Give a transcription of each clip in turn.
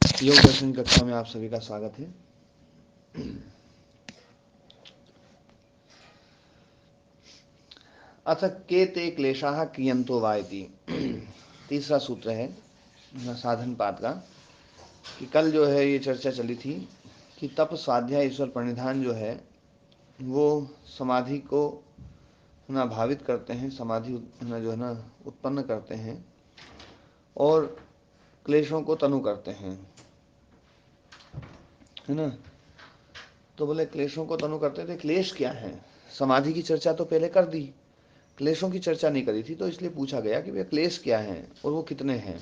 योग दर्शन कक्षा में आप सभी का स्वागत है। अथ के ते क्लेशाः कियन्तो वा इति तीसरा सूत्र है साधन पाद का। कि कल जो है ये चर्चा चली थी कि तप स्वाध्याय ईश्वर प्रणिधान जो है वो समाधि को ना भावित करते हैं, समाधि ना जो है ना उत्पन्न करते हैं और क्लेशों को तनु करते हैं, है ना। तो बोले क्लेशों को तनु करते थे। क्लेश क्या है? समाधि की चर्चा तो पहले कर दी, क्लेशों की चर्चा नहीं करी थी, तो इसलिए पूछा गया कि वे क्लेश क्या हैं और वो कितने हैं।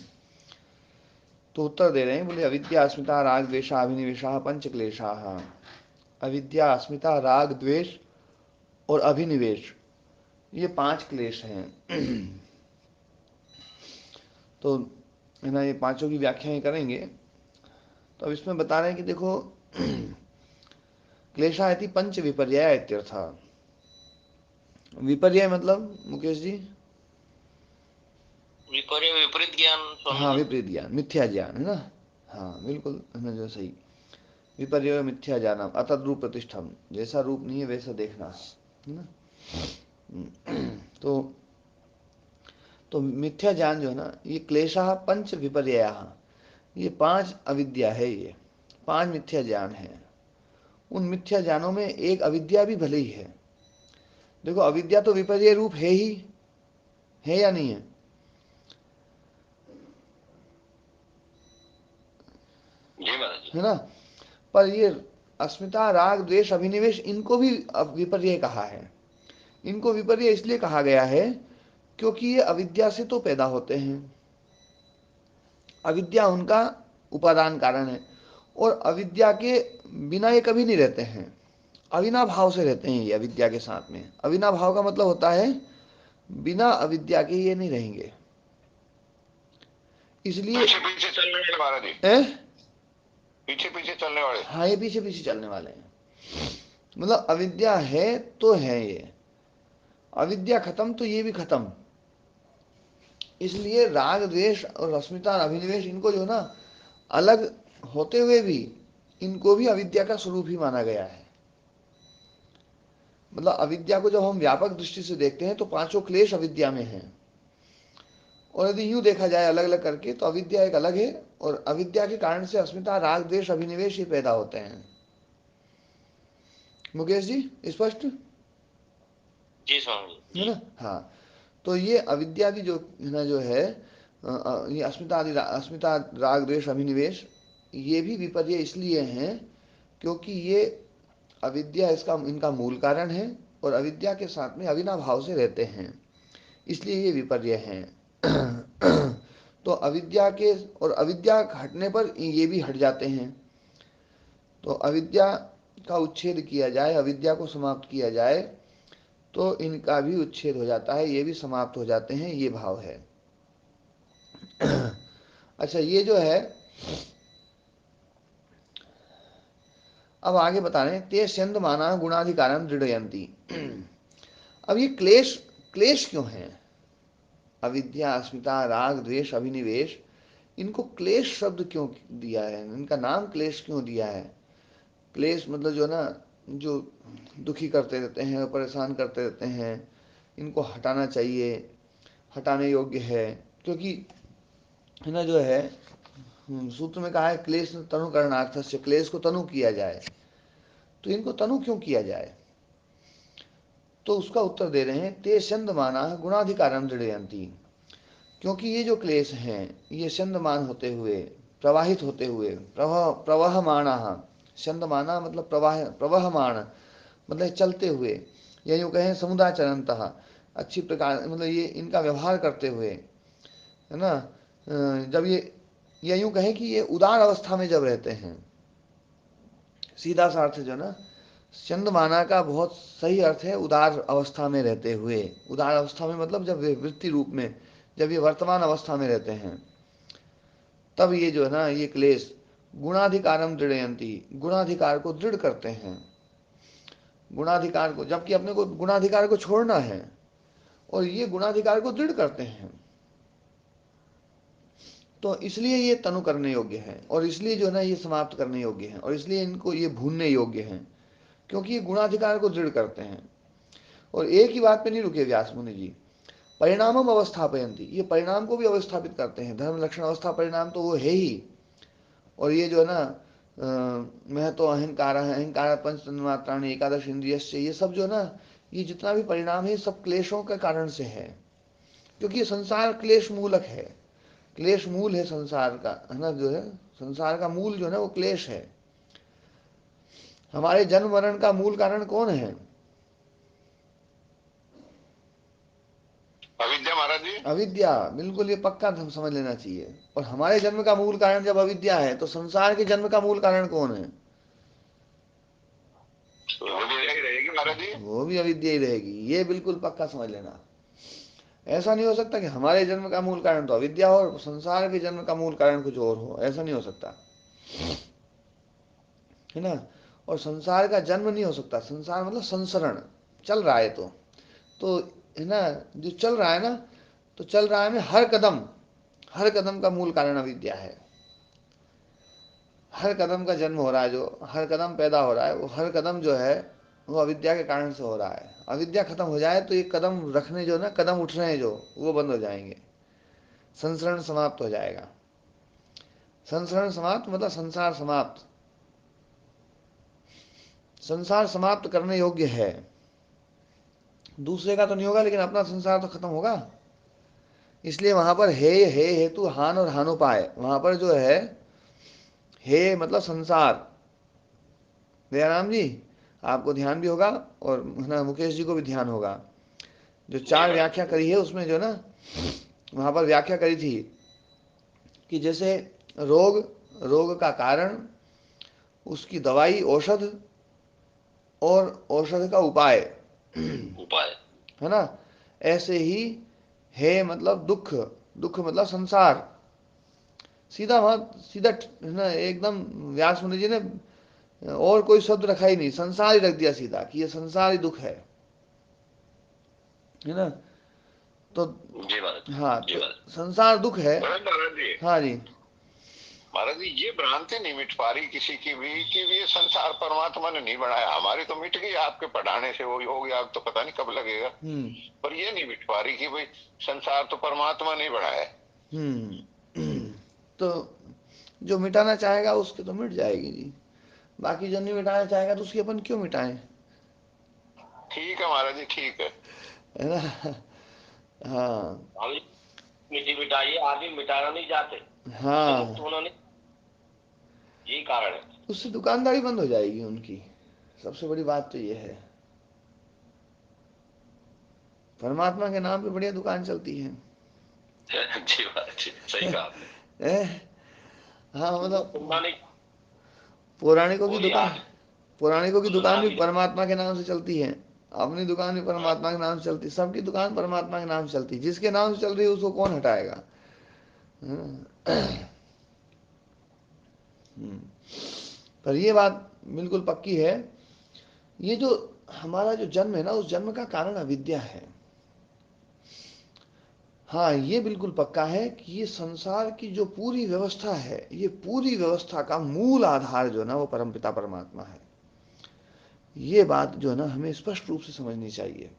तो उत्तर दे रहे हैं, बोले अविद्या अस्मिता राग द्वेषा अभिनिवेशा पंच क्लेशा। अविद्या अस्मिता राग द्वेष और अभिनिवेश, ये 5 क्लेश हैं। तो है ना, ये पांचों की व्याख्याएं करेंगे। तो अब इसमें बता रहे हैं कि देखो क्लेशा इति पंच विपर्यय इत्यर्थ। विपर्यय मतलब मुकेश जी? विपर्य विपरीत ज्ञान स्वामी हाँ, जी। विपरीत ज्ञान, मिथ्या ज्ञान, है ना। हाँ बिल्कुल, है ना, जो सही। विपर्य मिथ्या ज्ञानम अतद रूप प्रतिष्ठम, जैसा रूप नहीं है वैसा देखना, है ना। तो मिथ्या ज्ञान जो है ना, ये क्लेशा पंच विपर्य, ये 5 अविद्या है, ये 5 मिथ्या ज्ञान है। उन मिथ्या ज्ञानों में एक अविद्या भी भले ही है। देखो अविद्या तो विपर्य रूप है ही, है या नहीं है? जी महाराज जी। है ना। पर ये अस्मिता राग द्वेष अभिनिवेश, इनको भी विपर्य कहा है। इनको विपर्य इसलिए कहा गया है क्योंकि ये अविद्या से तो पैदा होते हैं, अविद्या उनका उपादान कारण है, और अविद्या के बिना ये कभी नहीं रहते हैं। अविनाभाव से रहते हैं ये अविद्या के साथ में। अविनाभाव का मतलब होता है बिना अविद्या के ये नहीं रहेंगे। इसलिए पीछे पीछे चलने वाले महाराज जी, ए? पीछे पीछे चलने वाले। हाँ, ये पीछे पीछे चलने वाले हैं। मतलब अविद्या है तो है ये, अविद्या खत्म तो ये भी खत्म। इसलिए राग द्वेष और अस्मिता और अभिनिवेश, इनको जो ना अलग होते हुए भी इनको भी अविद्या का स्वरूप ही माना गया है। मतलब अविद्या को जब हम व्यापक दृष्टि से देखते हैं तो पांचों क्लेश अविद्या में हैं, और यदि यूं देखा जाए अलग अलग करके तो अविद्या एक अलग है, और अविद्या के कारण से अस्मिता राग द्वेष अभिनिवेश ही पैदा होते हैं। मुकेश जी स्पष्ट? जी स्वामी है जी। ना। हाँ, तो ये अविद्या भी जो है ना, जो है ये अस्मिता आदि अस्मिता राग द्वेष अभिनिवेश, ये भी विपर्य इसलिए हैं क्योंकि ये अविद्या इसका इनका मूल कारण है, और अविद्या के साथ में अविनाभाव से रहते हैं, इसलिए ये विपर्य हैं। तो अविद्या के, और अविद्या हटने पर ये भी हट जाते हैं। तो अविद्या का उच्छेद किया जाए, अविद्या को समाप्त किया जाए तो इनका भी उच्छेद हो जाता है, ये भी समाप्त हो जाते हैं, ये भाव है। अच्छा, ये जो है अब आगे बता रहे हैं, ते स्यंद माना गुणाधिकारम दृढ़यंती। अब ये क्लेश, क्लेश क्यों है? अविद्या अस्मिता राग द्वेष अभिनिवेश, इनको क्लेश शब्द क्यों दिया है, इनका नाम क्लेश क्यों दिया है? क्लेश मतलब जो ना, जो दुखी करते रहते हैं, परेशान करते रहते हैं, इनको हटाना चाहिए, हटाने योग्य है। क्योंकि है ना, जो है सूत्र में कहा है क्लेश तनु करणार्थ से, क्लेश को तनु किया जाए। तो इनको तनु क्यों किया जाए? तो उसका उत्तर दे रहे हैं, ते छंदमाना गुणाधिकारम दृढ़यंती। क्योंकि ये जो क्लेश हैं ये छंदमान होते हुए, प्रवाहित होते हुए, प्रवहमाना, छंदमाना मतलब प्रवाह, प्रवहमान मतलब चलते हुए, या यूँ कहें समुदाचरणतः, अच्छी प्रकार मतलब ये इनका व्यवहार करते हुए, है ना। जब ये, या यूँ कहें कि ये उदार अवस्था में जब रहते हैं, सीधा सा अर्थ जो ना, चंद्रमाना का बहुत सही अर्थ है उदार अवस्था में रहते हुए। उदार अवस्था में मतलब जब वे वृत्ति रूप में, जब ये वर्तमान अवस्था में रहते हैं, तब ये जो है ना, ये क्लेश गुणाधिकारम दृढ़यंती, गुणाधिकार को दृढ़ करते हैं। गुणाधिकार को, जबकि अपने को गुणाधिकार को छोड़ना है, और ये गुणाधिकार को दृढ़ करते हैं। तो इसलिए ये तनु करने योग्य है, और इसलिए जो है ना ये समाप्त करने योग्य है, और इसलिए इनको ये भूनने योग्य हैं, क्योंकि ये गुणाधिकार को दृढ़ करते हैं। और एक ही बात पे नहीं रुके व्यास मुनि जी, परिणामम अवस्थापयंती, ये परिणाम को भी अवस्थापित करते हैं। धर्म लक्षण अवस्था परिणाम तो वो है ही। और ये जो है ना मैं तो अहंकार है, अहंकार पंच तन्मात्राणि एकादश इंद्रिय से, ये सब जो है ना, ये जितना भी परिणाम है सब क्लेशों के कारण से है, क्योंकि ये संसार क्लेश मूलक है। क्लेश मूल है संसार का, है ना, जो है संसार का मूल जो है ना वो क्लेश है। हमारे जन्म मरण का मूल कारण कौन है? अविद्या महाराज जी। अविद्या, बिल्कुल, ये पक्का हम समझ लेना चाहिए। और हमारे जन्म का मूल कारण जब अविद्या है, तो संसार के जन्म का मूल कारण कौन है? वो भी यही रहेगी महाराज जी। वो भी अविद्या ही रहेगी, ये बिल्कुल पक्का समझ लेना। ऐसा नहीं हो सकता कि हमारे जन्म का मूल कारण तो अविद्या हो और संसार के जन्म का मूल कारण कुछ और हो, ऐसा नहीं हो सकता, है ना। और संसार का जन्म नहीं हो सकता, संसार मतलब संसरण, चल रहा है तो है ना, जो चल रहा है ना, तो चल रहा है में हर कदम का मूल कारण अविद्या है। हर कदम का जन्म हो रहा है, जो हर कदम पैदा हो रहा है, वो हर कदम जो है वो अविद्या के कारण से हो रहा है। अविद्या खत्म हो जाए तो ये कदम रखने जो ना, कदम उठ रहे हैं जो, वो बंद हो जाएंगे, संसरण समाप्त हो जाएगा। संसरण समाप्त मतलब संसार समाप्त, संसार समाप्त करने योग्य है। दूसरे का तो नहीं होगा, लेकिन अपना संसार तो खत्म होगा। इसलिए वहां पर हे हेतु हान और हानोपाय, वहां पर जो है हे मतलब संसार, दयाराम जी आपको ध्यान भी होगा, और है ना मुकेश जी को भी ध्यान होगा। जो जी चार महाराज व्याख्या करी है उसमें जो ना, वहां पर व्याख्या करी थी कि जैसे रोग, रोग का कारण, उसकी दवाई औषध, और औषध का उपाय, उपाय। है ना। ऐसे ही है मतलब दुख, दुख मतलब संसार, सीधा वहां सीधा, है ना, एकदम व्यास मुनि जी ने और कोई शब्द रखा ही नहीं, संसार ही रख दिया सीधा कि ये संसार ही दुख है ना। तो जी महाराज हाँ, जी। तो महाराज संसार दुख है। महाराज जी, हाँ जी। महाराज जी ये भ्रांति नहीं मिट पा रही किसी की भी कि ये संसार परमात्मा ने नहीं बनाया। हमारी तो मिट गई, आपके पढ़ाने से वो हो गया, अब तो पता नहीं कब लगेगा। हम्म पर ये नहीं मिट पा रही कि भाई संसार तो परमात्मा ने बनाया है। तो जो मिटाना चाहेगा उसकी तो मिट जाएगी जी, बाकी जो नहीं मिटाना चाहेगा तो उसकी अपन क्यों मिटाएं, ठीक है महाराज जी, ठीक है। है ना। हाँ हम मिट्टी मिटाइए, आदमी मिटाना नहीं चाहते, उससे मुक्त हाँ, होना नहीं, यही कारण है। उससे दुकानदारी बंद हो जाएगी उनकी, सबसे बड़ी बात तो ये है। परमात्मा के नाम पे बढ़िया दुकान चलती है। जी महाराज जी, सही कहा आपने। हैं? हाँ मतलब सुनना नहीं, पौराणिकों की वही दुकान, आदमी पौराणिकों की दुकान सुना भी भी नहीं। परमात्मा के नाम से चलती है, अपनी दुकान भी परमात्मा के नाम से चलती है, सबकी दुकान परमात्मा के नाम से चलती है, जिसके नाम से चल रही है उसको कौन हटाएगा। हम्म। पर ये बात बिल्कुल पक्की है, ये जो हमारा जो जन्म है ना, उस जन्म का कारण अविद्या है। हाँ, ये बिल्कुल पक्का है कि ये संसार की जो पूरी व्यवस्था है, ये पूरी व्यवस्था का मूल आधार जो है ना वो परमपिता परमात्मा है। ये बात जो है ना हमें स्पष्ट रूप से समझनी चाहिए।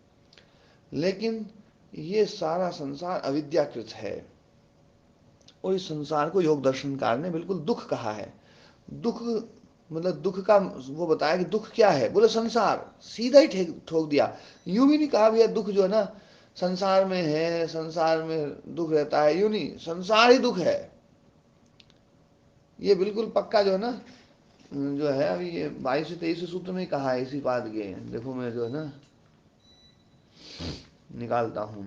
लेकिन ये सारा संसार अविद्याकृत है, और इस संसार को योग दर्शनकार ने बिल्कुल दुख कहा है। दुख मतलब दुख का वो बताया कि दुख क्या है, बोले संसार, सीधा ही ठोक दिया। यूं भी नहीं कहा भैया दुख जो है ना संसार में है, संसार में दुख रहता है, यूं नहीं, संसार ही दुख है। ये बिल्कुल पक्का जो है ना, जो है अभी ये 22 से 23 सूत्र में कहा है इसी बात के, देखो मैं जो है ना निकालता हूं।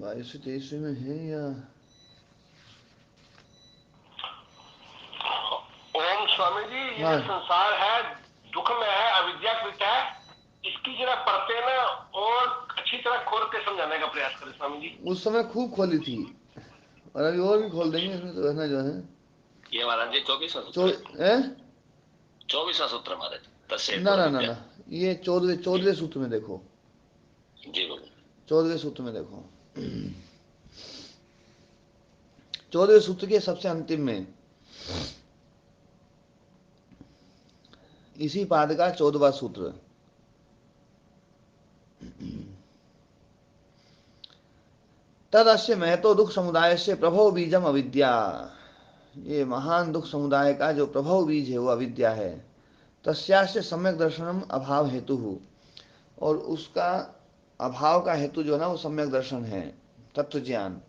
22 से 23 में है या ओम स्वामी जी, ये हाँ, जो संसार है दुख में है, अविद्याकृत है, इसकी जरा परतें ना और अच्छी तरह खोल के समझाने का प्रयास करें स्वामी जी। उस समय खूब खोली थी, और अभी और भी खोल देंगे इसमें तो, है ना, जो है ये महाराज जी 24वां चो सूत्र है। है 24वां सूत्र महाराज। तस्य ना ना ना हेतुरविद्या। ना, ये चौदहवें चौदहवें सूत्र में देखो, जी बोलो। 14वें सूत्र में देखो, 14वें सूत्र के सबसे अंतिम में, इसी पाद का 14वां सूत्र, तद अस्य महतो दुख समुदाय से प्रभव बीजम अविद्या। ये महान दुख समुदाय का जो प्रभव बीज है वो अविद्या है। तस्यास्य सम्यक दर्शनम अभाव हेतु, और उसका अभाव का हेतु जो है ना वो सम्यक दर्शन है, तत्व ज्ञान।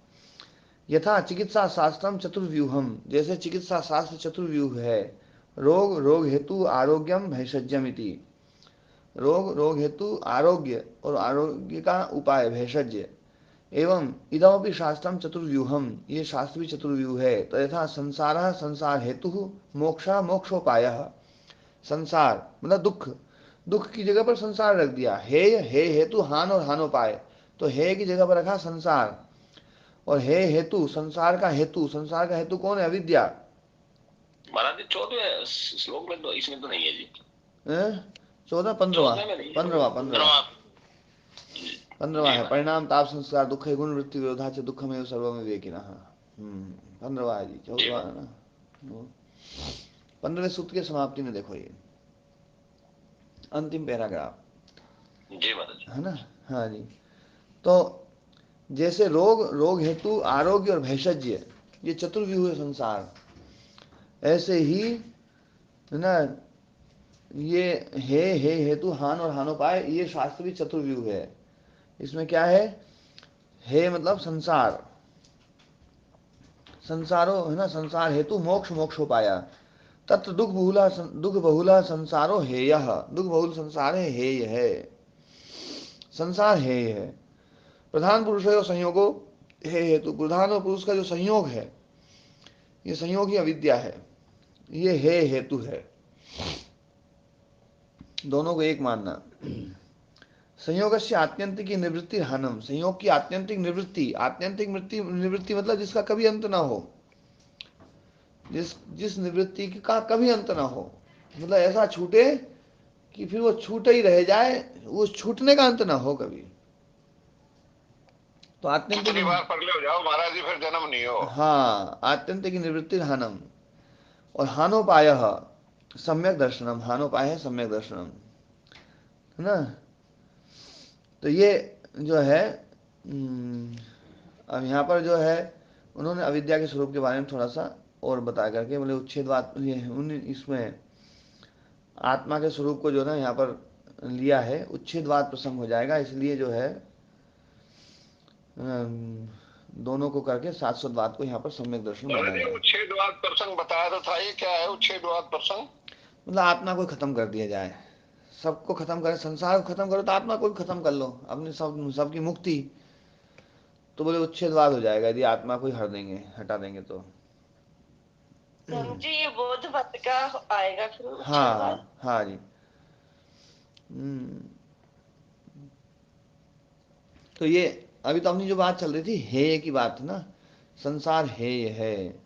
यथा चिकित्सा शास्त्रम चतुर्व्यूहम, जैसे चिकित्सा शास्त्र चतुर्व्यूह है। रोग रोग हेतु आरोग्यम भैषज्यम इति, रोग रोग हेतु आरोग्य और आरोग्य का उपाय भैषज्य। एवं इदमपि शास्त्रम चतुर्व्यूहम, ये शास्त्र भी चतुर्व्यूह है। तो यथा संसार संसार हेतु मोक्ष मोक्षोपाय, संसार मतलब दुख, दुख की जगह पर संसार रख दिया। हे हेतु हान और हानोपाय, तो हे की जगह पर रखा संसार, और हे हेतु संसार का हेतु, संसार का हेतु कौन है? अविद्या। महाराज जी 14वें श्लोक में तो, इसमें तो नहीं है जी। 14, 15वां, 14 में नहीं है। 15वां, 15वां, जी 15वां जी है। महाराज। परिणाम ताप संस्कार दुख है गुण वृत्ति विरोधा च दुखमेव सर्वम विवेकिनः। 15वां है जी, जी 14वां है ना। 15वें सूत्र की समाप्ति में देखो, ये अंतिम पैराग्राफ जी महाराज। है ना। हाँ जी। तो जैसे रोग रोग हेतु आरोग्य और भैषज्य, ये चतुर्व्यूह है संसार, ऐसे ही है ना ये हे हेतु हान और हानोपाय, ये शास्त्र भी चतुर्व्यूह है। इसमें क्या है? हे मतलब संसार, संसारो है ना, संसार हेतु मोक्ष मोक्षोपाया, तत्र दुख बहुला संसारो हेय, दुख बहुल संसार है, हेय है, संसार हेय है। प्रधान पुरुष संयोगो हे हेतु, प्रधान और पुरुष का जो संयोग है, ये संयोग ही अविद्या है, ये हे हेतु है। दोनों को एक मानना। संयोग से आत्यंतिक निवृत्ति हानम, संयोग की आत्यंतिक निवृत्ति, आत्यंतिक निवृत्ति मतलब जिसका कभी अंत ना हो, जिस निवृत्ति का कभी अंत ना हो, मतलब ऐसा छूटे कि फिर वो छूटे ही रह जाए, वो छूटने का अंत ना हो कभी। तो आत्यंतिक, कितनी बार पगले हो जाओ महाराज जी फिर जन्म नहीं हो। हाँ, आत्यंतिक निवृत्ति हानम। और हानोपाय सम्यक दर्शनम, हानोपाय है सम्यक दर्शनम, है ना। तो ये जो है, अब यहाँ पर जो है उन्होंने अविद्या के स्वरूप के बारे में थोड़ा सा और बता करके, बोले उच्छेदवाद, इसमें आत्मा के स्वरूप को जो ना यहाँ पर लिया है, उच्छेदवाद प्रसंग हो जाएगा, इसलिए जो है दोनों को करके शाश्वतवाद को यहाँ पर सम्यक दर्शन माना महाराज जी गया। उच्छेदवाद प्रसंग बताया तो था, ये क्या है उच्छेदवाद प्रसंग? मतलब आत्मा को खत्म कर दिया जाए, सबको खत्म करें, संसार को खत्म करो तो आत्मा को भी खत्म कर लो, अपनी सबकी मुक्ति। तो बोले उच्छेदवाद हो जाएगा यदि आत्मा को ही हर देंगे, हटा देंगे तो। जी ये बौद्ध मत का आएगा फिर उच्छेदवाद। हाँ हाँ जी। हम्म, तो ये अभी तो अपनी जो बात चल रही थी हे की बात ना, संसार हेय है।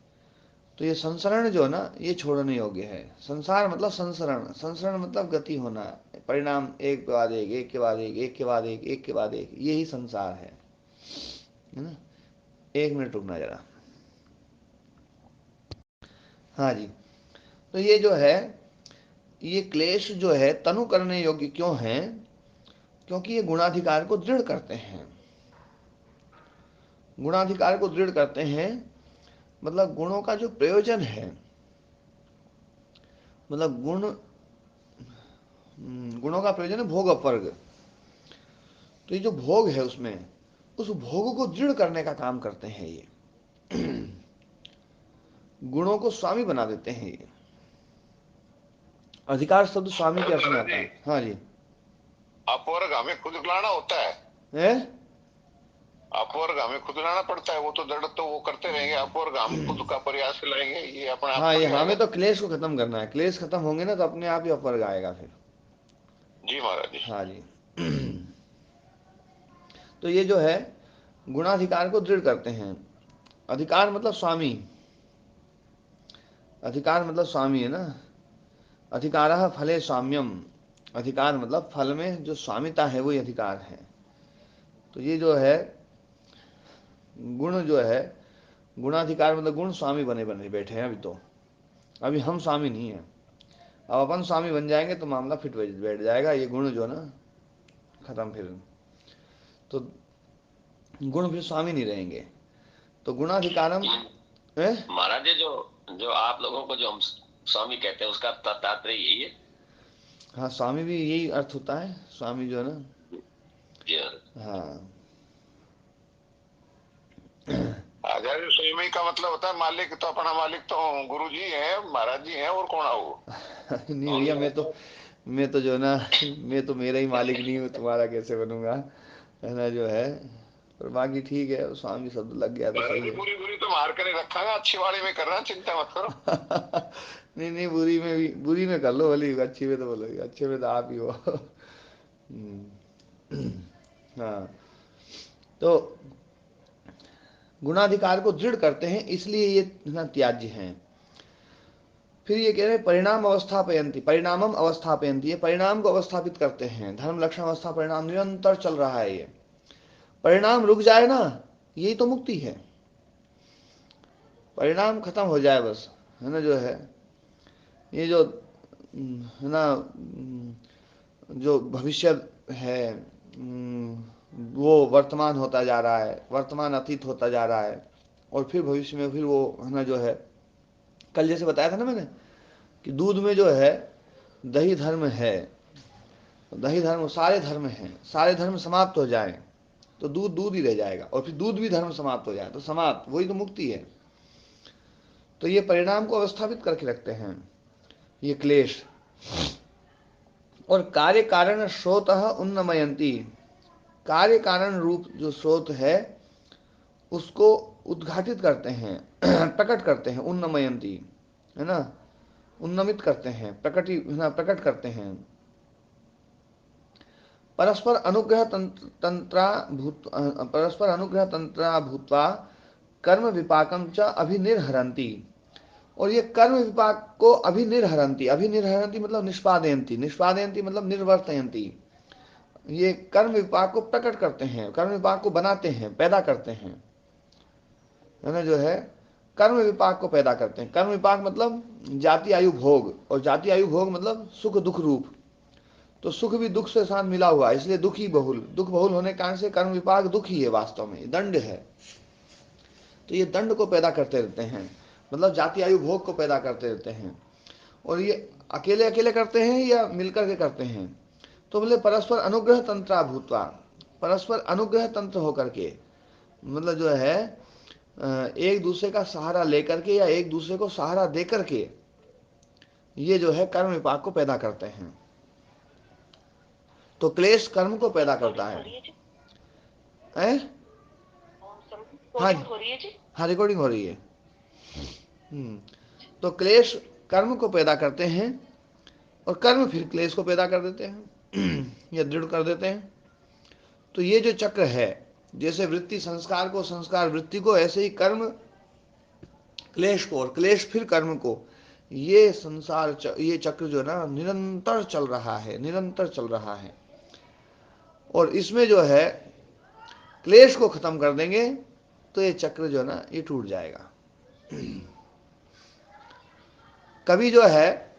तो ये संसरण जो है ना, ये छोड़ने योग्य है। संसार मतलब संसरण, संसरण मतलब गति होना, परिणाम एक के बाद एक, एक के बाद एक, एक के बाद एक, एक के बाद एक, यही संसार है ना। 1 मिनट रुकना जरा। हाँ जी। तो ये जो है, ये क्लेश जो है तनु करने योग्य क्यों है? क्योंकि ये गुणाधिकार को दृढ़ करते हैं। गुणाधिकार को दृढ़ करते हैं मतलब गुणों का जो प्रयोजन है, मतलब गुणों का प्रयोजन है भोग अपवर्ग। तो ये जो भोग है उसमें, उस भोग को दृढ़ करने का काम करते हैं ये, गुणों को स्वामी बना देते हैं ये। अधिकार शब्द स्वामी के अरे अर्थ में महाराज आता जी है। हाँ जी। अपवर्ग हमें खुद लाना होता है, है। अपवर्ग हमें खुद लाना पड़ता है, वो तो दृढ़ तो वो करते रहेंगे, अपवर्ग हम खुद का प्रयास से लाएंगे, ये अपने आप हाँ, ये पड़ हमें जाएगा। तो क्लेश को खत्म करना है, क्लेश खत्म होंगे ना तो अपने आप ही अपवर्ग आएगा फिर। जी महाराज जी। हाँ जी। तो ये जो है गुणाधिकार को दृढ़ करते हैं। अधिकार मतलब स्वामी, अधिकार मतलब स्वामी है ना। अधिकारः फले स्वाम्यम, अधिकार मतलब फल में जो स्वामिता है वही अधिकार है। तो ये जो है गुण जो है, गुणाधिकार मतलब गुण स्वामी बने बने बैठे हैं अभी। तो अभी हम स्वामी नहीं है, अब अपन स्वामी बन जाएंगे तो मामला फिट बैठ जाएगा। ये गुण जो है ना खत्म फिर, तो गुण फिर स्वामी नहीं रहेंगे। तो गुणाधिकारम है। महाराज जी, जो जो आप लोगों को जो हम स्वामी कहते हैं उसका तात्पर्य यही है? हाँ, स्वामी भी यही अर्थ होता है, स्वामी जो है ना। जी हाँ आचार्य स्वामी का मतलब होता है मालिक। तो अपना मालिक तो गुरु जी है, महाराज जी हैं, और कौन है वो? नहीं भैया, मैं तो जो है ना, मैं तो मेरा ही मालिक नहीं हूँ, तुम्हारा कैसे बनूंगा, है ना जो है। पर बाकी ठीक है, स्वामी शब्द लग गया तो महाराज सही जी है। बुरी बुरी तो मार कर नहीं रखा, अच्छी वाली में कर रहा, चिंता मत करो। नहीं नहीं, बुरी में भी, बुरी में कर लो भली, अच्छी में तो बोलो, अच्छे में तो आप ही हो। हाँ, तो गुणाधिकार को दृढ़ करते हैं, इसलिए ये ना त्याज्य हैं। फिर ये कह रहे हैं परिणाम अवस्थापयंती, परिणामम अवस्थापयंती, ये परिणाम को अवस्थापित करते हैं। धर्म लक्षण अवस्था परिणाम निरंतर चल रहा है। ये परिणाम रुक जाए ना, यही तो मुक्ति है। परिणाम खत्म हो जाए बस, है ना जो है। ये जो है ना, जो भविष्य है, वो वर्तमान होता जा रहा है, वर्तमान अतीत होता जा रहा है, और फिर भविष्य में फिर वो है ना जो है, कल जैसे बताया था ना मैंने कि दूध में जो है दही धर्म है, दही धर्म सारे धर्म हैं, सारे धर्म समाप्त हो जाए तो दूध दूध ही रह जाएगा, और फिर दूध भी धर्म समाप्त हो जाए तो समाप्त, वही तो मुक्ति है। तो ये परिणाम को अवस्थापित करके रखते हैं ये क्लेश। और कार्य कारण स्रोत उन्नमयंती, कार्य कारण रूप जो स्रोत है उसको उद्घाटित करते हैं, प्रकट करते हैं, उन्नमयंती है ना, उन्नमित करते हैं, प्रकटी है ना, प्रकट करते हैं। परस्पर अनुग्रह तंत्रा भूत, परस्पर अनुग्रह तंत्रा भूत्वा कर्म विपाकम च अभिनिर्हरन्ति, और ये कर्म विपाक को अभिनिर्हरन्ति, अभिनिर्हरन्ति मतलब निष्पादयन्ति, निष्पादयन्ति मतलब निर्वर्तयन्ति, ये कर्म विपाक को प्रकट करते हैं, कर्म विपाक को बनाते हैं, पैदा करते हैं, है ना जो है। कर्म विपाक को पैदा करते हैं, कर्म विपाक मतलब जाति आयु भोग, और जाति आयु भोग मतलब सुख दुख रूप। तो सुख भी दुख से साथ मिला हुआ है, इसलिए दुखी बहुल, दुख बहुल होने के कारण से कर्म विपाक दुख ही है, वास्तव में दंड है। तो ये दंड को पैदा करते रहते हैं, मतलब जाति आयु भोग को पैदा करते रहते हैं। और ये अकेले अकेले करते हैं या मिलकर के करते हैं? तो बोले परस्पर अनुग्रह तंत्रा भूतवा, परस्पर अनुग्रह तंत्र होकर के, मतलब जो है एक दूसरे का सहारा लेकर के या एक दूसरे को सहारा दे करके ये जो है कर्म विपाक को पैदा करते हैं। तो क्लेश कर्म को पैदा करता है। हैं? हाँ रिकॉर्डिंग हो रही है जी। हाँ, रिकॉर्डिंग हो रही है। तो क्लेश कर्म को पैदा करते हैं, और कर्म फिर क्लेश को पैदा कर देते हैं या दृढ़ कर देते हैं। तो ये जो चक्र है, जैसे वृत्ति संस्कार को, संस्कार वृत्ति को, ऐसे ही कर्म क्लेश को, और क्लेश फिर कर्म को, ये संसार ये चक्र जो है ना निरंतर चल रहा है, निरंतर चल रहा है। और इसमें जो है क्लेश को खत्म कर देंगे तो ये चक्र जो है ना ये टूट जाएगा। कभी जो है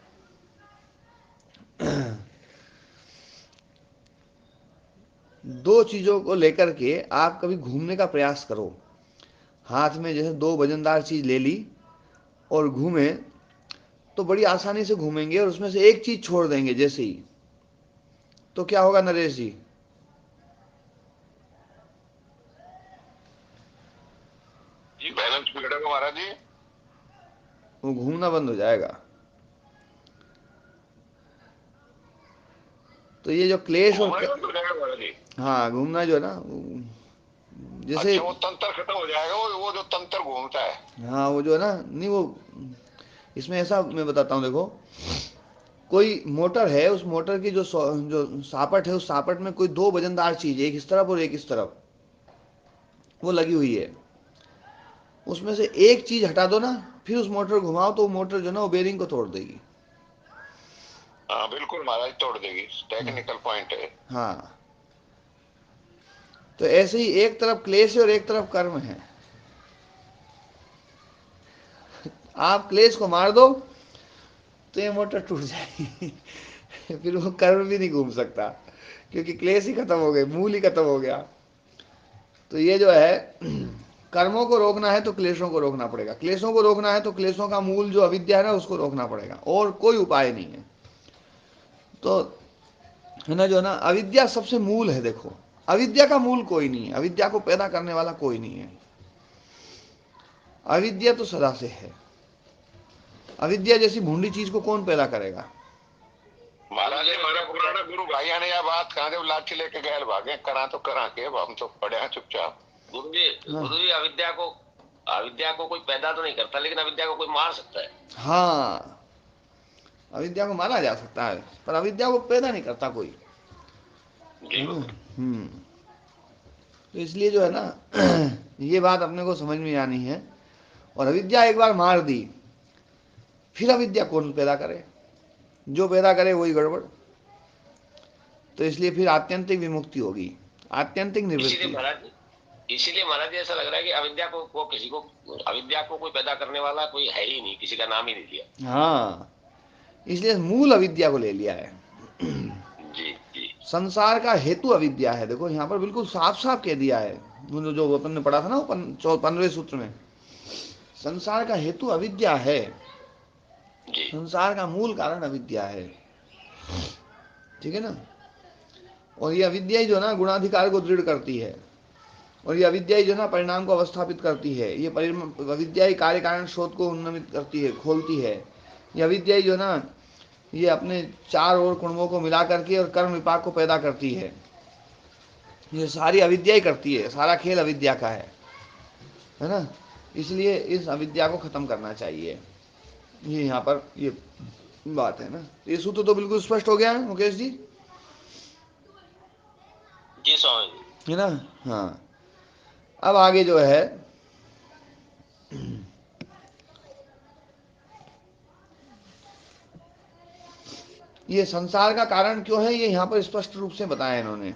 दो चीजों को लेकर के आप कभी घूमने का प्रयास करो। हाथ में जैसे दो वजनदार चीज ले ली और घूमे, तो बड़ी आसानी से घूमेंगे, और उसमें से एक चीज छोड़ देंगे जैसे ही, तो क्या होगा नरेश जी? जी बैलेंस बिगड़ेगा महाराज जी, वो घूमना बंद हो जाएगा। तो ये जो क्लेश और घूमना बंद हो जाएगा महाराज जी। हाँ, घूमना जो है ना, जैसे अच्छा, वो तंत्र खत्म हो जाएगा, वो जो तंत्र घूमता है। हाँ, वो जो है ना, नहीं वो, इसमें ऐसा मैं बताता हूँ, देखो कोई मोटर है, उस मोटर की जो जो सापट है, उस सापट में कोई दो वजनदार चीज, एक इस तरफ और एक इस तरफ, वो लगी हुई है। उसमें से एक चीज हटा दो ना, फिर उस मोटर घुमाओ तो वो मोटर जो है ना वो बेरिंग को तोड़ देगी। हाँ बिल्कुल महाराज, तोड़ देगी, टेक्निकल पॉइंट है। हाँ, तो ऐसे ही एक तरफ क्लेश है और एक तरफ कर्म है। आप क्लेश को मार दो तो ये मोटर टूट जाएगी। फिर वो कर्म भी नहीं घूम सकता, क्योंकि क्लेश ही खत्म हो गए, मूल ही खत्म हो गया। तो ये जो है, कर्मों को रोकना है तो क्लेशों को रोकना पड़ेगा, क्लेशों को रोकना है तो क्लेशों का मूल जो अविद्या है ना उसको रोकना पड़ेगा, और कोई उपाय नहीं है। तो है ना, जो ना अविद्या सबसे मूल है। देखो, अविद्या का मूल कोई नहीं है, अविद्या को पैदा करने वाला कोई नहीं है। अविद्या तो सदा से है। अविद्या जैसी भूंडी चीज को कौन पैदा करेगा? महाराज जी, हमारे पुराना गुरु भाइया ने यह बात कहा, जब लाठी लेके गैल भागे, करा तो करा के, अब हम तो पड़े हैं चुपचाप। गुरु जी अविद्या को कोई पैदा तो नहीं करता, लेकिन अविद्या को कोई मार सकता है। हाँ, अविद्या को मारा जा सकता है, पर अविद्या को पैदा नहीं करता कोई, है ना। तो इसलिए जो है ना, ये बात अपने को समझ में आनी है। और अविद्या एक बार मार दी, फिर अविद्या कौन पैदा करे? जो पैदा करे वही गड़बड़। तो इसलिए फिर आत्यंतिक विमुक्ति होगी, आत्यंतिक निवृत्ति। इसीलिए महाराज जी ऐसा लग रहा है कि अविद्या को किसी को, अविद्या को कोई पैदा करने वाला कोई है ही नहीं, किसी का नाम ही नहीं लिया। हाँ, इसलिए मूल अविद्या को ले लिया है। जी जी। संसार का हेतु अविद्या है। देखो यहाँ पर बिल्कुल साफ साफ कह दिया है, जो अपन ने पढ़ा था ना 15वें सूत्र में, संसार का हेतु अविद्या है, संसार का मूल कारण अविद्या है। ठीक है ना। और ये अविद्या ही जो ना गुणाधिकार को दृढ़ करती है, और ये अविद्या ही जो ना परिणाम को अवस्थापित करती है। ये अविद्या ही कार्य कारण स्रोत को उन्नमित करती है, खोलती है। ये अविद्या ही जो ना, ये अपने चार और कुंडों को मिला करके और कर्म विपाक को पैदा करती है। ये सारी अविद्या ही करती है, सारा खेल अविद्या का है ना। इसलिए इस अविद्या को खत्म करना चाहिए, ये यहाँ पर ये बात है ना। ये सूत्र तो बिल्कुल स्पष्ट हो गया है मुकेश जी? जी स्वामी, है ना। हाँ, अब आगे जो है, ये संसार का कारण क्यों है, ये यहाँ पर स्पष्ट रूप से बताया इन्होंने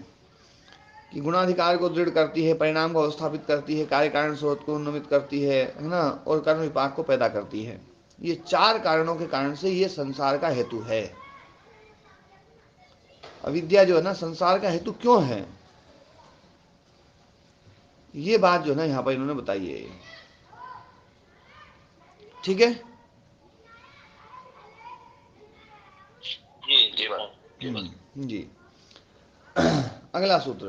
कि गुणाधिकार को दृढ़ करती है, परिणाम को अवस्थापित करती है, कार्य कारण स्रोत को उन्नमित करती है ना, और कर्म विपाक को पैदा करती है। ये चार कारणों के कारण से ये संसार का हेतु है। अविद्या जो है ना संसार का हेतु क्यों है, ये बात जो है ना यहाँ पर इन्होंने बताई है। ठीक है जी जी जी। अगला सूत्र,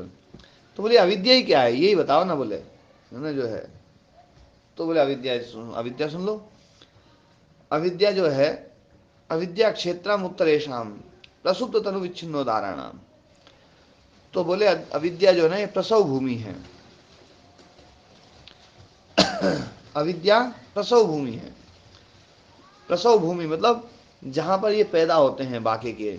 तो बोले अविद्या ही क्या है, यही बताओ ना, बोले है ना जो है। तो बोले अविद्या सुन लो। अविद्या जो है, अविद्या क्षेत्रम उत्तरेशम प्रसुप्त तनु विच्छिन्नोदाहरणाम। तो बोले अविद्या जो है ना ये प्रसव भूमि है। अविद्या प्रसव भूमि है। प्रसव भूमि मतलब जहां पर ये पैदा होते हैं बाकी के,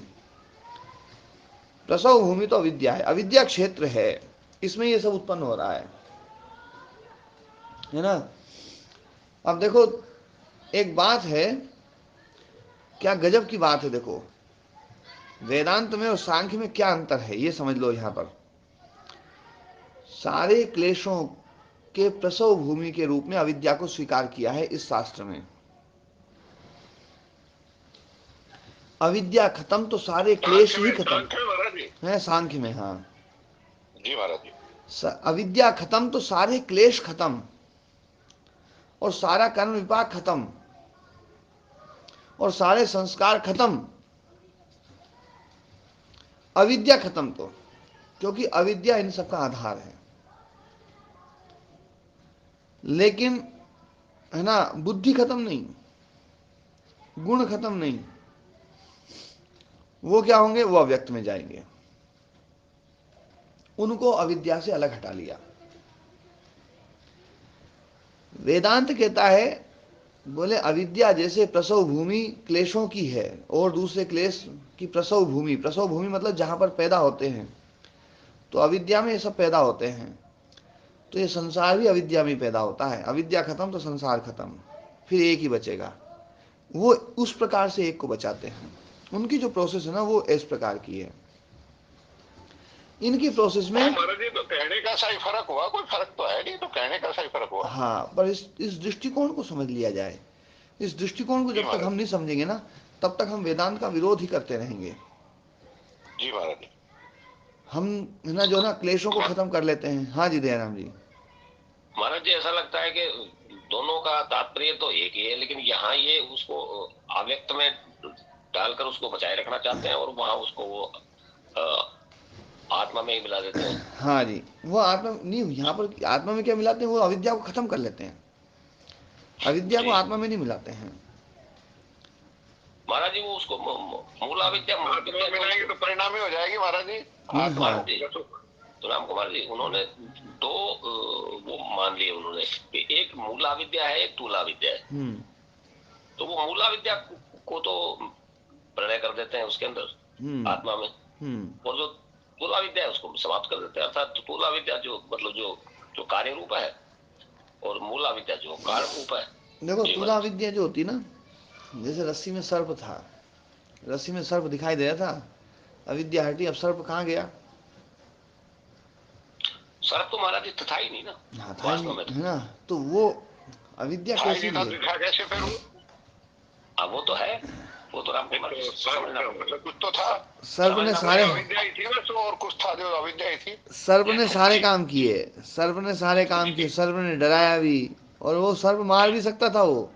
प्रसव भूमि तो अविद्या है, अविद्या क्षेत्र है, इसमें ये सब उत्पन्न हो रहा है ना। अब देखो एक बात है, क्या गजब की बात है। देखो वेदांत में और सांख्य में क्या अंतर है, ये समझ लो। यहां पर सारे क्लेशों के प्रसव भूमि के रूप में अविद्या को स्वीकार किया है इस शास्त्र में। अविद्या खत्म तो सारे क्लेश ही खत्म है, सांख्य में। हाँ जी महाराज जी। अविद्या खत्म तो सारे क्लेश खत्म, और सारा कर्म विपाक खत्म, और सारे संस्कार खत्म। अविद्या खत्म तो, क्योंकि अविद्या इन सबका आधार है। लेकिन है ना, बुद्धि खत्म नहीं, गुण खत्म नहीं। वो क्या होंगे, वो अव्यक्त में जाएंगे। उनको अविद्या से अलग हटा लिया। वेदांत कहता है, बोले अविद्या जैसे प्रसव भूमि क्लेशों की है, और दूसरे क्लेश की प्रसव भूमि, प्रसव भूमि मतलब जहां पर पैदा होते हैं, तो अविद्या में ये सब पैदा होते हैं। तो ये संसार भी अविद्या में पैदा होता है। अविद्या खत्म तो संसार खत्म, फिर एक ही बचेगा। वो उस प्रकार से एक को बचाते हैं। उनकी जो प्रोसेस है ना वो इस प्रकार की है। इनकी प्रोसेस में महाराज जी तो कहने का सही फर्क हुआ, कोई फर्क तो है नहीं, तो कहने का सही फर्क हुआ। हाँ, पर इस दृष्टिकोण को समझ लिया जाए। इस दृष्टिकोण को जी जब तक हम महाराज। नहीं समझेंगे ना, तब तक हम वेदांत का विरोध ही करते रहेंगे। जी महाराज जी। हम है ना जो ना क्लेशों को खत्म कर लेते हैं। हाँ जी दयाराम जी। महाराज जी ऐसा लगता है कि दोनों का तात्पर्य तो एक ही है, लेकिन यहाँ ये उसको अव्यक्त में डालकर उसको बचाए रखना चाहते हैं, और वहां उसको वो अ, आत्मा में ही मिला देते हैं। हाँ जी, वो आत्मा नहीं, यहाँ पर आत्मा में क्या मिलाते हैं, वो अविद्या को खत्म कर लेते हैं। अविद्या को जी आत्मा में नहीं मिलाते हैं। महाराज जी, वो उसको मूला विद्या मूल आत्मा विद्या मिलाएंगे तो परिणामी हो जाएगी महाराज जी। आत्मा हाँ महाराज जी तो राम कुमार जी, उन्होंने दो वो मान लिए उन्होंने कि एक मूला विद्या है, एक तूला विद्या है। हम्म तो वो मूला विद्या को तो प्रलय कर देते हैं उसके अंदर, हम्म आत्मा में, हम्म और जो तूला विद्या है उसको समाप्त कर देते हैं। अर्थात तूला विद्या जो मतलब जो जो कार्य रूप है, और मूला विद्या जो कारण रूप है। देखो, जी तुला महाराज। विद्या जो होती है ना, जैसे रस्सी में सर्प था, रस्सी में सर्प दिखाई दे रहा था, अविद्या हटी, अब सर्प कहाँ गया? सर्प तो महाराज जी था ही नहीं ना हाँ, था ही वास्तव नहीं, में। तो है ना। तो वो अविद्या था ही कैसी नहीं था, भी है? दिखा कैसे फिर वो? अब वो तो है, वो तो राम कुमार जी तो समझना सर्प मतलब कुछ तो था। सर्प ने समझना सारे पड़ेगा। अविद्या ही थी बस, और कुछ था जो अविद्या ही थी। सर्प ने सारे जी काम जी किए, सर्प ने सारे काम किए, जी सर्प ने डराया भी, और वो सर्प मार भी सकता था। वो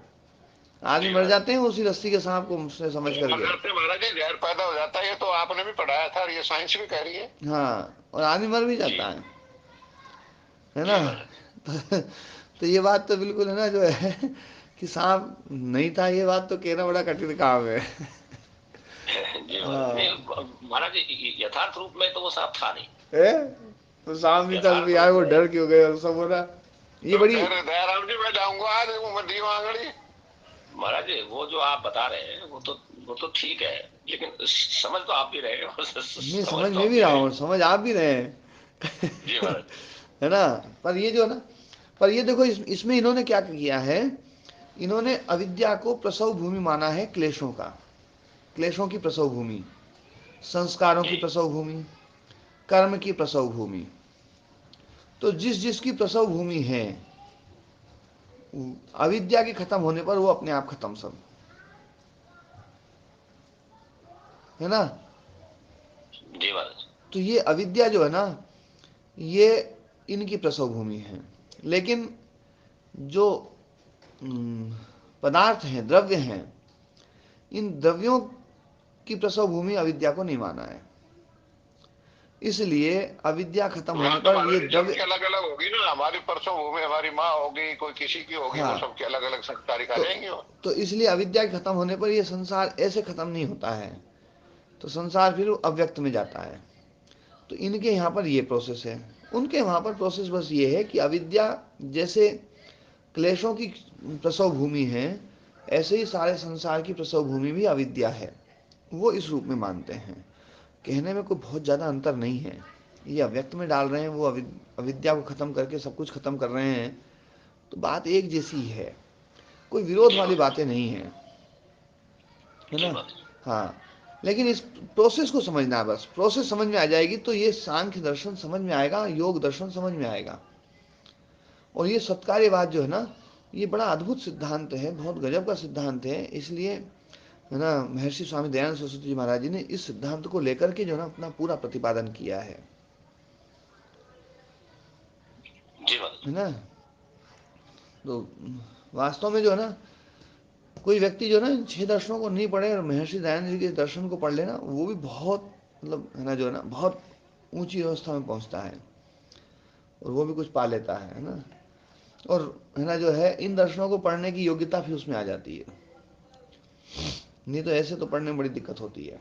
आदमी जी मर महाराज। जाते हैं उसी रस्सी के सांप को उसने समझ मर करके। जाते महाराज जी, जहर पैदा हो जाता है, ये तो आपने भी पढ़ाया था और ये साइंस भी कह रही है। हाँ, और आदमी मर भी जी जाता है ना। जी महाराज। तो ये बात तो बिल्कुल है ना जो है कि सांप नहीं था, ये बात तो कहना बड़ा कठिन काम है। जी महाराज, हाँ, नहीं महाराज जी, यथार्थ रूप में तो वो सांप था नहीं। है तो सांप नहीं था तो यथार्थ यार रूप वो में डर क्यों गए और सब हो रहा। ये तो बड़ी फिर दयाराम जी मैं जाऊंगा आज वो मंडी आंगड़ी। महाराज जी, वो जो आप बता रहे हैं वो तो ठीक है, लेकिन समझ तो आप भी रहे हो। नहीं, समझ समझ तो में हम भी भी रहा रहे हूँ और हैं। समझ आप भी रहे जी हैं। महाराज। है ना। पर ये जो है ना, पर ये देखो, इसमें इन्होंने क्या किया है, इन्होंने अविद्या को प्रसव भूमि माना है क्लेशों का, क्लेशों की प्रसव भूमि, संस्कारों की जी प्रसव भूमि, कर्म की प्रसव भूमि। तो जिस जिसकी प्रसव भूमि है, अविद्या के खत्म होने पर वो अपने आप खत्म सब, है ना। जी महाराज। तो ये अविद्या जो है ना, ये इनकी प्रसव भूमि है। लेकिन जो हम्म, पदार्थ हैं, द्रव्य हैं, इन द्रव्यों की प्रसव भूमि अविद्या को नहीं माना है। इसलिए अविद्या खत्म वहां होने तो पर ये महाराज जी सबकी द्रव्य, अलग अलग होगी ना, हमारी परसों भूमि हमारी माँ होगी, कोई किसी की होगी, वो हाँ, सबकी अलग अलग संस्कारी खा तो जाएंगे वो। तो इसलिए अविद्या के खत्म होने पर ये संसार ऐसे खत्म नहीं होता है, तो संसार फिर अव्यक्त में जाता है। तो इनके यहाँ पर ये प्रोसेस है। उनके वहाँ पर प्रोसेस बस ये है कि अविद्या जैसे क्लेशों की प्रसव भूमि है, ऐसे ही सारे संसार की प्रसव भूमि भी अविद्या है। वो इस रूप में मानते हैं। कहने में कोई बहुत ज़्यादा अंतर नहीं है। ये अव्यक्त में डाल रहे हैं, वो अविद्या को ख़त्म करके सब कुछ ख़त्म कर रहे हैं, तो बात एक जैसी ही है। कोई विरोध जी वाली महाराज। बातें नहीं हैं, है जी ना। महाराज। हाँ, लेकिन इस प्रोसेस को समझना है, बस प्रोसेस समझ में आ जाएगी तो ये सांख्य दर्शन समझ में आएगा, योग दर्शन समझ में आएगा। और ये सत्कार्यवाद जो है ना, ये बड़ा अद्भुत सिद्धांत है, बहुत गजब का सिद्धांत है। इसलिए है ना, महर्षि स्वामी दयानंद सरस्वती जी महाराज जी ने इस सिद्धांत को लेकर के जो है ना अपना पूरा प्रतिपादन किया जी महाराज। है ना। तो वास्तव में जो है ना, कोई व्यक्ति जो है ना इन 6 दर्शनों को नहीं पढ़े और महर्षि दयानंद जी के दर्शन को पढ़ लेना, वो भी बहुत मतलब है ना जो है ना बहुत ऊंची अवस्था में पहुंचता है, और वो भी कुछ पा लेता है ना। और है ना जो है, इन दर्शनों को पढ़ने की योग्यता फिर उसमें आ जाती है, नहीं तो ऐसे तो पढ़ने में बड़ी दिक्कत होती है।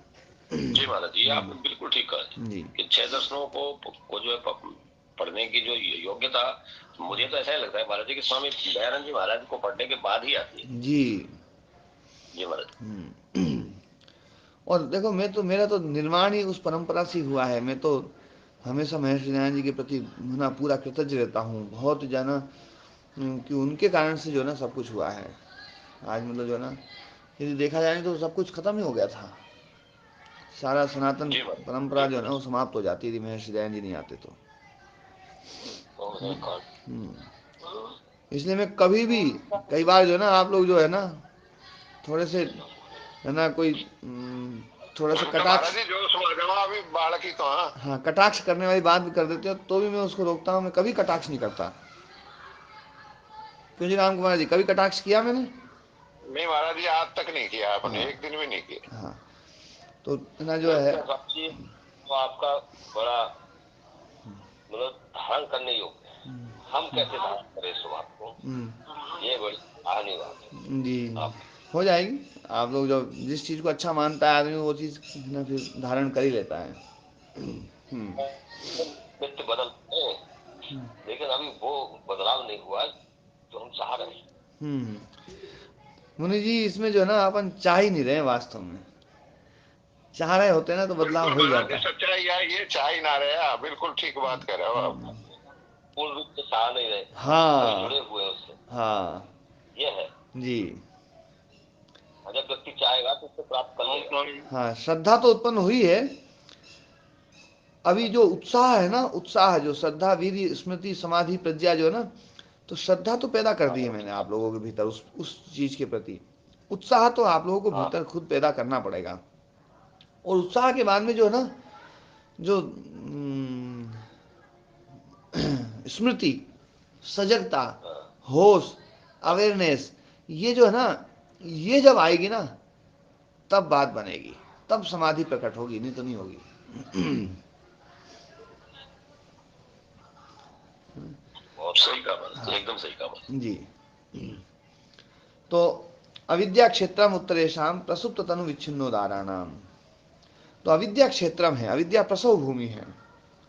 जी महाराज जी, आपने बिल्कुल ठीक कहा जी कि 6 दर्शनों को जो है पढ़ने की जो योग्यता, मुझे तो ऐसा ही लगता है महाराज जी कि स्वामी दयानंद जी महाराज को पढ़ने के बाद ही आती है। जी। जी महाराज। और देखो, मैं तो, मेरा तो निर्माण ही उस परंपरा से हुआ है। मैं तो हमेशा महर्षि दयानंद जी के प्रति है ना पूरा कृतज्ञ रहता हूँ, बहुत जाना, कि उनके कारण से जो है ना सब कुछ हुआ है। आज मतलब जो है ना, यदि देखा जाए तो सब कुछ खत्म ही हो गया था, सारा सनातन जी भाई। परंपरा जो है ना वो समाप्त हो जाती यदि महर्षि दयानंद जी नहीं आते तो। हम्म। इसलिए मैं कभी भी, कई बार जो है ना आप लोग जो है ना थोड़े से है ना कोई थोड़ा सा तो महाराज कटाक्ष, जी जोश में आ जाओ, अभी बालक ही तो हाँ। हाँ कटाक्ष करने वाली बात भी कर देते हो तो भी मैं उसको रोकता हूँ। मैं कभी कटाक्ष नहीं करता। क्यों जी राम कुमार जी, कभी कटाक्ष किया मैंने? नहीं महाराज जी, आज तक नहीं किया आपने, हाँ एक दिन भी नहीं किया। हाँ। तो ना जो है, कृष्ण साक्षी तो आपका बड़ा मतलब धारण करने योग्य है। हम कैसे धारण करें इस बात को, ये बड़ी कहानी बात है। जी आप हो जाएगी। आप लोग जो जिस चीज़ को अच्छा मानता है आदमी वो चीज़ ना फिर धारण कर ही लेता है। हम्म। मित्र बदलते हैं, लेकिन अभी वो बदलाव नहीं हुआ है जो हम चाह रहे हैं। मुनि जी इसमें जो है ना अपन चाह ही नहीं रहे हैं वास्तव में। चाह रहे होते हैं ना तो बदलाव बिल्कुल हो ही महाराज जी, जाता। सच्चाई है ये, चाह ही ना रहे। बिल्कुल ठीक बात कह रहे हो आप। पूर्ण रूप से चाह नहीं रहे, अभी हाँ जुड़े हुए हैं उससे, हाँ ये है। जी। जब व्यक्ति चाहेगा तो उससे प्राप्त कर लेगा। हाँ श्रद्धा तो उत्पन्न हुई है। अभी जो उत्साह है ना, उत्साह जो श्रद्धा वीर्य स्मृति समाधि प्रज्ञा जो है ना, तो श्रद्धा तो पैदा कर दी है मैंने आप लोगों के भीतर उस चीज के प्रति। उत्साह तो आप लोगों को हाँ भीतर खुद पैदा करना पड़ेगा। और उत्साह के बाद में जो है ना, जो स्मृति, सजगता, हाँ। होश, अवेयरनेस, ये जो है ना, ये जब आएगी ना तब बात बनेगी, तब समाधि प्रकट होगी, नहीं तो नहीं होगी। बहुत सही कहा, एकदम सही कहा। जी। तो अविद्या क्षेत्रम उत्तरेशम प्रसुप्त तनु विच्छिन्नोदाराणाम। तो अविद्या क्षेत्रम है, अविद्या प्रसव भूमि है।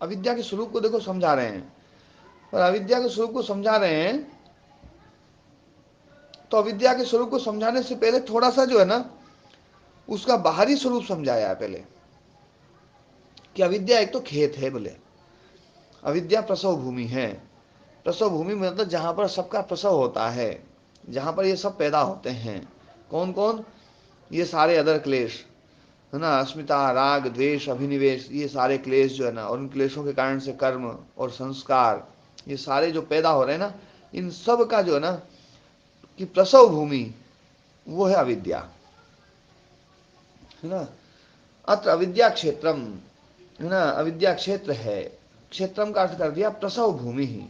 अविद्या के स्वरूप को देखो समझा रहे हैं, और अविद्या के स्वरूप को समझा रहे हैं तो अविद्या के स्वरूप को समझाने से पहले थोड़ा सा जो है ना उसका बाहरी स्वरूप समझाया है पहले, कि अविद्या एक तो खेत है बोले, अविद्या प्रसव भूमि है। प्रसव भूमि मतलब जहां पर सबका प्रसव होता है, जहां पर ये सब पैदा होते हैं। कौन कौन? ये सारे अदर क्लेश है ना, अस्मिता राग द्वेष अभिनिवेश, ये सारे क्लेश जो है ना, और उन क्लेशों के कारण से कर्म और संस्कार, ये सारे जो पैदा हो रहे हैं ना, इन सब का जो है ना कि प्रसव भूमि वो है अविद्या, है ना। अत्र अविद्या क्षेत्रम, है ना, अविद्या क्षेत्र है। क्षेत्रम का अर्थ कर दिया प्रसव भूमि ही,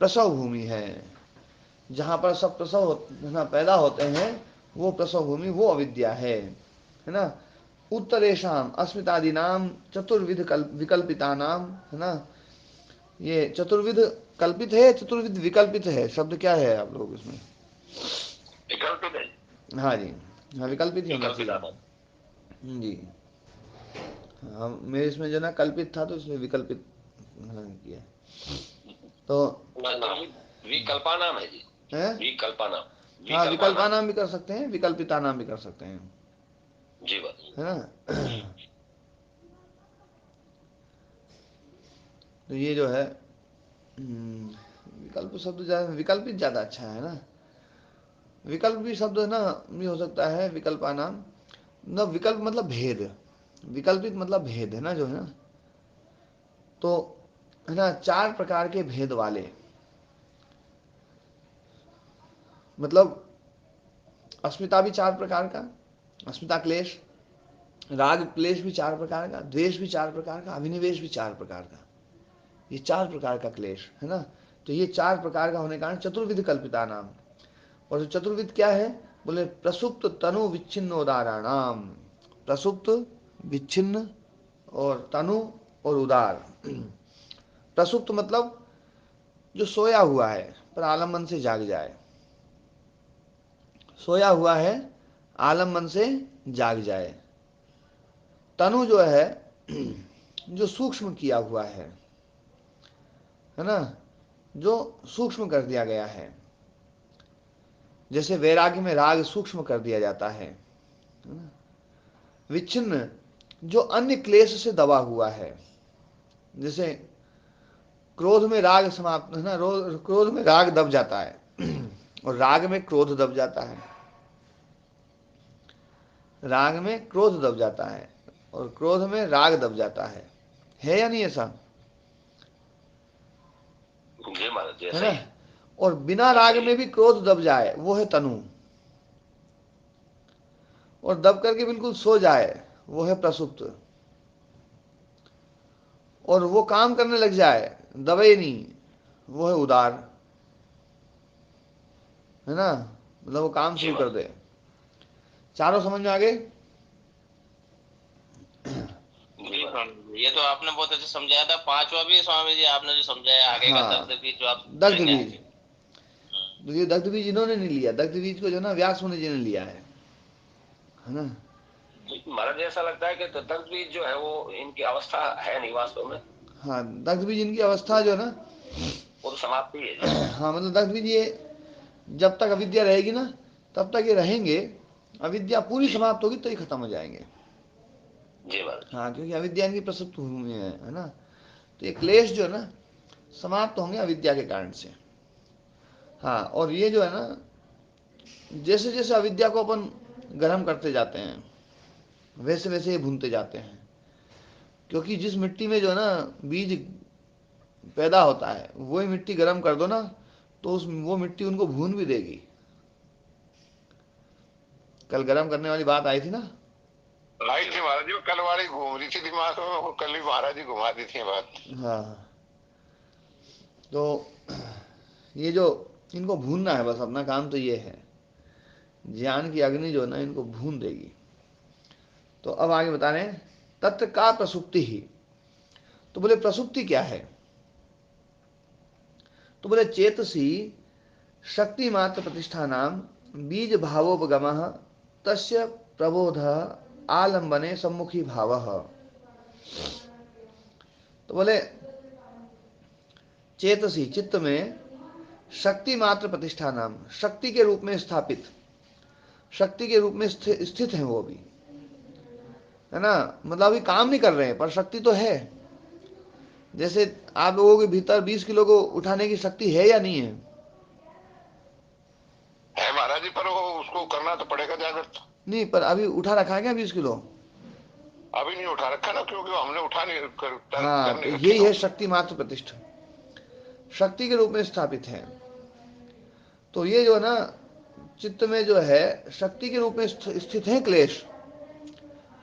प्रसव भूमि है जहां पर सब प्रसव है ना पैदा होते हैं, वो प्रसव भूमि वो अविद्या है ना। उत्तरेशम अस्मितादि नाम चतुर्विध विकल्पिता नाम, है ना। ये चतुर्विध कल्पित है, चतुर्विध विकल्पित है, शब्द क्या है आप लोग इसमें? विकल्पित है। हाँ जी, हाँ विकल्पित ही होना विकल्पित चाहिए। आता जी हाँ, मेरे इसमें जो ना कल्पित था तो इसमें विकल्पित किया। तो विकल्पा नाम है जी। है, विकल्पा नाम, हाँ विकल्पा विकल्पा नाम। नाम भी कर सकते हैं, विकल्पिता नाम भी कर सकते हैं, जी बस। है ना। तो ये जो है विकल्प शब्द ज्यादा, विकल्पित ज्यादा अच्छा है ना। विकल्प भी शब्द है ना भी हो सकता है, विकल्पा नाम न, विकल्प मतलब भेद, विकल्पित मतलब भेद है ना जो है ना। तो है ना चार प्रकार के भेद वाले, मतलब अस्मिता भी चार प्रकार का, अस्मिता क्लेश, राग क्लेश भी चार प्रकार का, द्वेष भी चार प्रकार का, अभिनिवेश भी चार प्रकार का, ये चार प्रकार का क्लेश है ना। तो ये चार प्रकार का होने के कारण चतुर्विध कल्पिता नाम। और चतुर्विध क्या है? बोले प्रसुप्त तनु विच्छिन्न उदाहरणाम, प्रसुप्त, विच्छिन्न और तनु और उदार। प्रसुप्त मतलब जो सोया हुआ है पर आलम्बन से जाग जाए, सोया हुआ है आलम्बन से जाग जाए। तनु जो है जो सूक्ष्म किया हुआ है ना, जो सूक्ष्म कर दिया गया है, जैसे वैराग्य में राग सूक्ष्म कर दिया जाता है ना? विच्छिन्न जो अन्य क्लेश से दबा हुआ है, जैसे क्रोध में राग समाप्त है ना, क्रोध में राग दब जाता है और राग में क्रोध दब जाता है, राग में क्रोध दब जाता है, और क्रोध में राग दब जाता है या नहीं ऐसा? जी महाराज जी, है ऐसा ना? ही है। और बिना ऐसा राग ही में भी क्रोध दब जाए, वो है तनु। और दब करके बिल्कुल सो जाए, वो है प्रसुप्त। और वो काम करने लग जाए, दबे नहीं, वो है उदार। है ना? मतलब वो काम जी शुरू कर महाराज। दे। चारों समझ में आ गए? जी जी महाराज। स्वामी जी, ये तो आपने बहुत अच्छा समझाया था। पांचवा भी स्वामी जी आपने जो समझाया आगे का हाँ, दग्ध बीज, जो आप दग्ध समझाएंगे बीज। आगे। तो ये दग्ध बीज इन्होंने नहीं लिया, दग्ध बीज को जो ना व्यास मुनि जी ने लिया है ना? महाराज जी, ऐसा लगता है कि दग्ध बीज जो है वो इनकी अवस्था है नहीं वास्तव में, हाँ, दग्ध बीज इनकी अवस्था जो है ना, वो तो समाप्ति है जी। हाँ मतलब दग्ध बीज ये जब तक अविद्या रहेगी ना, तब तक ये रहेंगे। अविद्या पूरी जी समाप्त होगी तो ये खत्म हो जाएंगे। जी महाराज। हाँ, क्योंकि अविद्या इनकी प्रसुप्त भूमि है ना? तो ये क्लेश जो है ना, समाप्त होंगे अविद्या के कारण से। हाँ, और ये जो है ना, जैसे जैसे अविद्या को अपन गर्म करते जाते हैं, वैसे वैसे ये भूनते जाते हैं। क्योंकि जिस मिट्टी में जो है ना बीज पैदा होता है, वही मिट्टी गर्म कर दो ना, तो वो मिट्टी उनको भून भी देगी। कल गर्म करने वाली बात आई थी ना? आई थी महाराज जी, वो कल वाली घूम रही थी दिमाग में, वो कल ही महाराज जी घुमा दी थी बात। हाँ, तो ये जो इनको भूनना है, बस अपना काम तो ये है। ज्ञान की अग्नि जो है ना, इनको भून देगी। तो अब आगे बता रहे हैं, तत्र का प्रसुप्ति ही। तो बोले प्रसुप्ति क्या है? तो बोले चेतसी शक्ति मात्र प्रतिष्ठानाम बीज भावोपगम तस्य प्रबोध आलंबने सम्मुखी भाव। तो बोले चेतसी, चित्त में, शक्ति मात्र प्रतिष्ठानाम, शक्ति के रूप में स्थापित, शक्ति के रूप में स्थित है वो भी, है ना? मतलब अभी काम नहीं कर रहे हैं पर शक्ति तो है। जैसे आप लोगों के भीतर 20 किलो को उठाने की शक्ति है या नहीं है? है महाराज जी, पर वो उसको करना तो पड़ेगा जागृत। नहीं, पर अभी उठा रखा है क्या 20 किलो? अभी नहीं उठा रखा ना, क्योंकि वो हमने उठा नहीं हाँ, कर तो नहीं रखी यही ना। है शक्ति मात्र प्रतिष्ठा, शक्ति के रूप में स्थापित है। तो ये जो है ना, चित्त में जो है शक्ति के रूप में स्थित है क्लेश,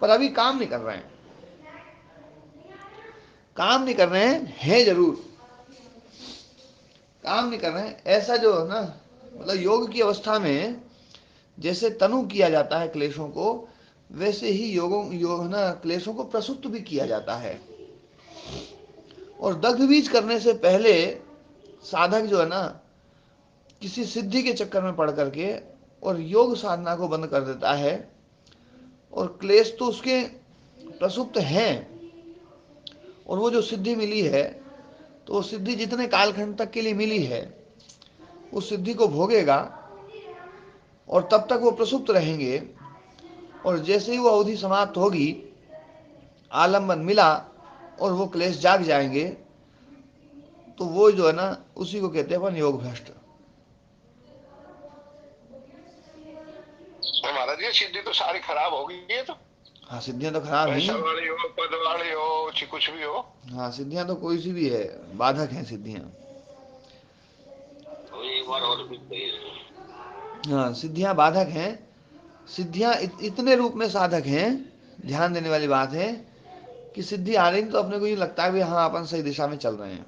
पर अभी काम नहीं कर रहे हैं। काम नहीं कर रहे हैं जरूर, काम नहीं कर रहे हैं। ऐसा जो है ना, मतलब योग की अवस्था में जैसे तनु किया जाता है क्लेशों को, वैसे ही योग ना क्लेशों को प्रसुप्त भी किया जाता है। और दग्ध बीज करने से पहले साधक जो है ना, किसी सिद्धि के चक्कर में पड़ करके और योग साधना को बंद कर देता है। और क्लेश तो उसके प्रसुप्त हैं, और वो जो सिद्धि मिली है, तो वो सिद्धि जितने कालखंड तक के लिए मिली है, उस सिद्धि को भोगेगा और तब तक वो प्रसुप्त रहेंगे। और जैसे ही वो अवधि समाप्त होगी, आलम्बन मिला और वो क्लेश जाग जाएंगे, तो वो जो है ना, उसी को कहते हैं अपन योग भ्रष्ट। तो महाराज जी सिद्धि तो सारी खराब होगी ये तो। हाँ, सिद्धियां तो खराब पैसा हैं। वाली हो, पद वाली हो, कुछ भी हो। हाँ, सिद्धियां तो कोई सी भी है, बाधक हैं सिद्धियां। तो एक बार और भी कहिए इसको। हाँ, सिद्धियां बाधक हैं। सिद्धियां इतने रूप में साधक हैं, ध्यान देने वाली बात है कि सिद्धि आ रही तो अपने को ये लगता है कि हाँ अपन सही दिशा में चल रहे हैं।